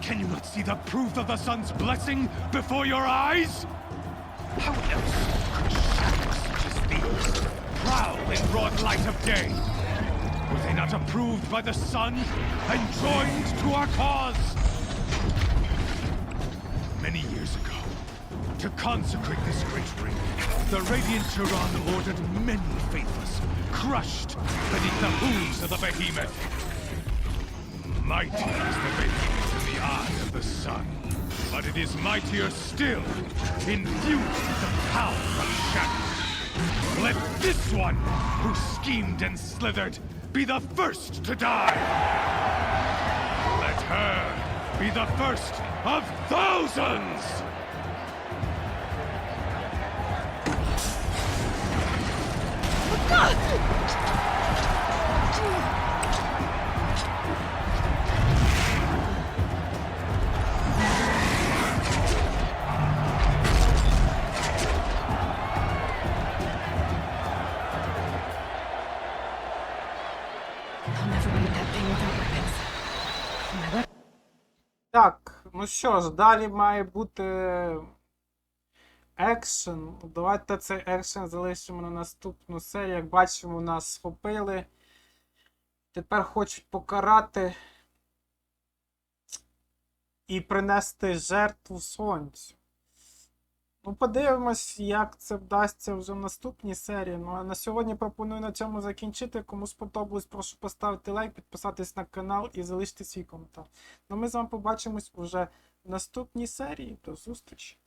Can you not see the proof of the sun's blessing before your eyes? How else could shadows such as these prowl in broad light of day? Were they not approved by the sun and joined to our cause? Many years ago, to consecrate this great ring, the Radiant Turan ordered many faithless, crushed beneath the hooves of the behemoth. Mighty is the behemoth in the eye of the sun, but it is mightier still, infused with the power of shadow. Let this one, who schemed and slithered, be the first to die! Let her be the first of thousands! Так, ну що ж, далі має бути екшен. Давайте цей екшен залишимо на наступну серію. Як бачимо, нас схопили. Тепер хочуть покарати і принести жертву сонцю. Ну, подивимось, як це вдасться вже в наступній серії. Ну, а на сьогодні пропоную на цьому закінчити. Кому сподобалось, прошу поставити лайк, підписатись на канал і залишити свій коментар. Ну, ми з вами побачимось уже в наступній серії. До зустрічі!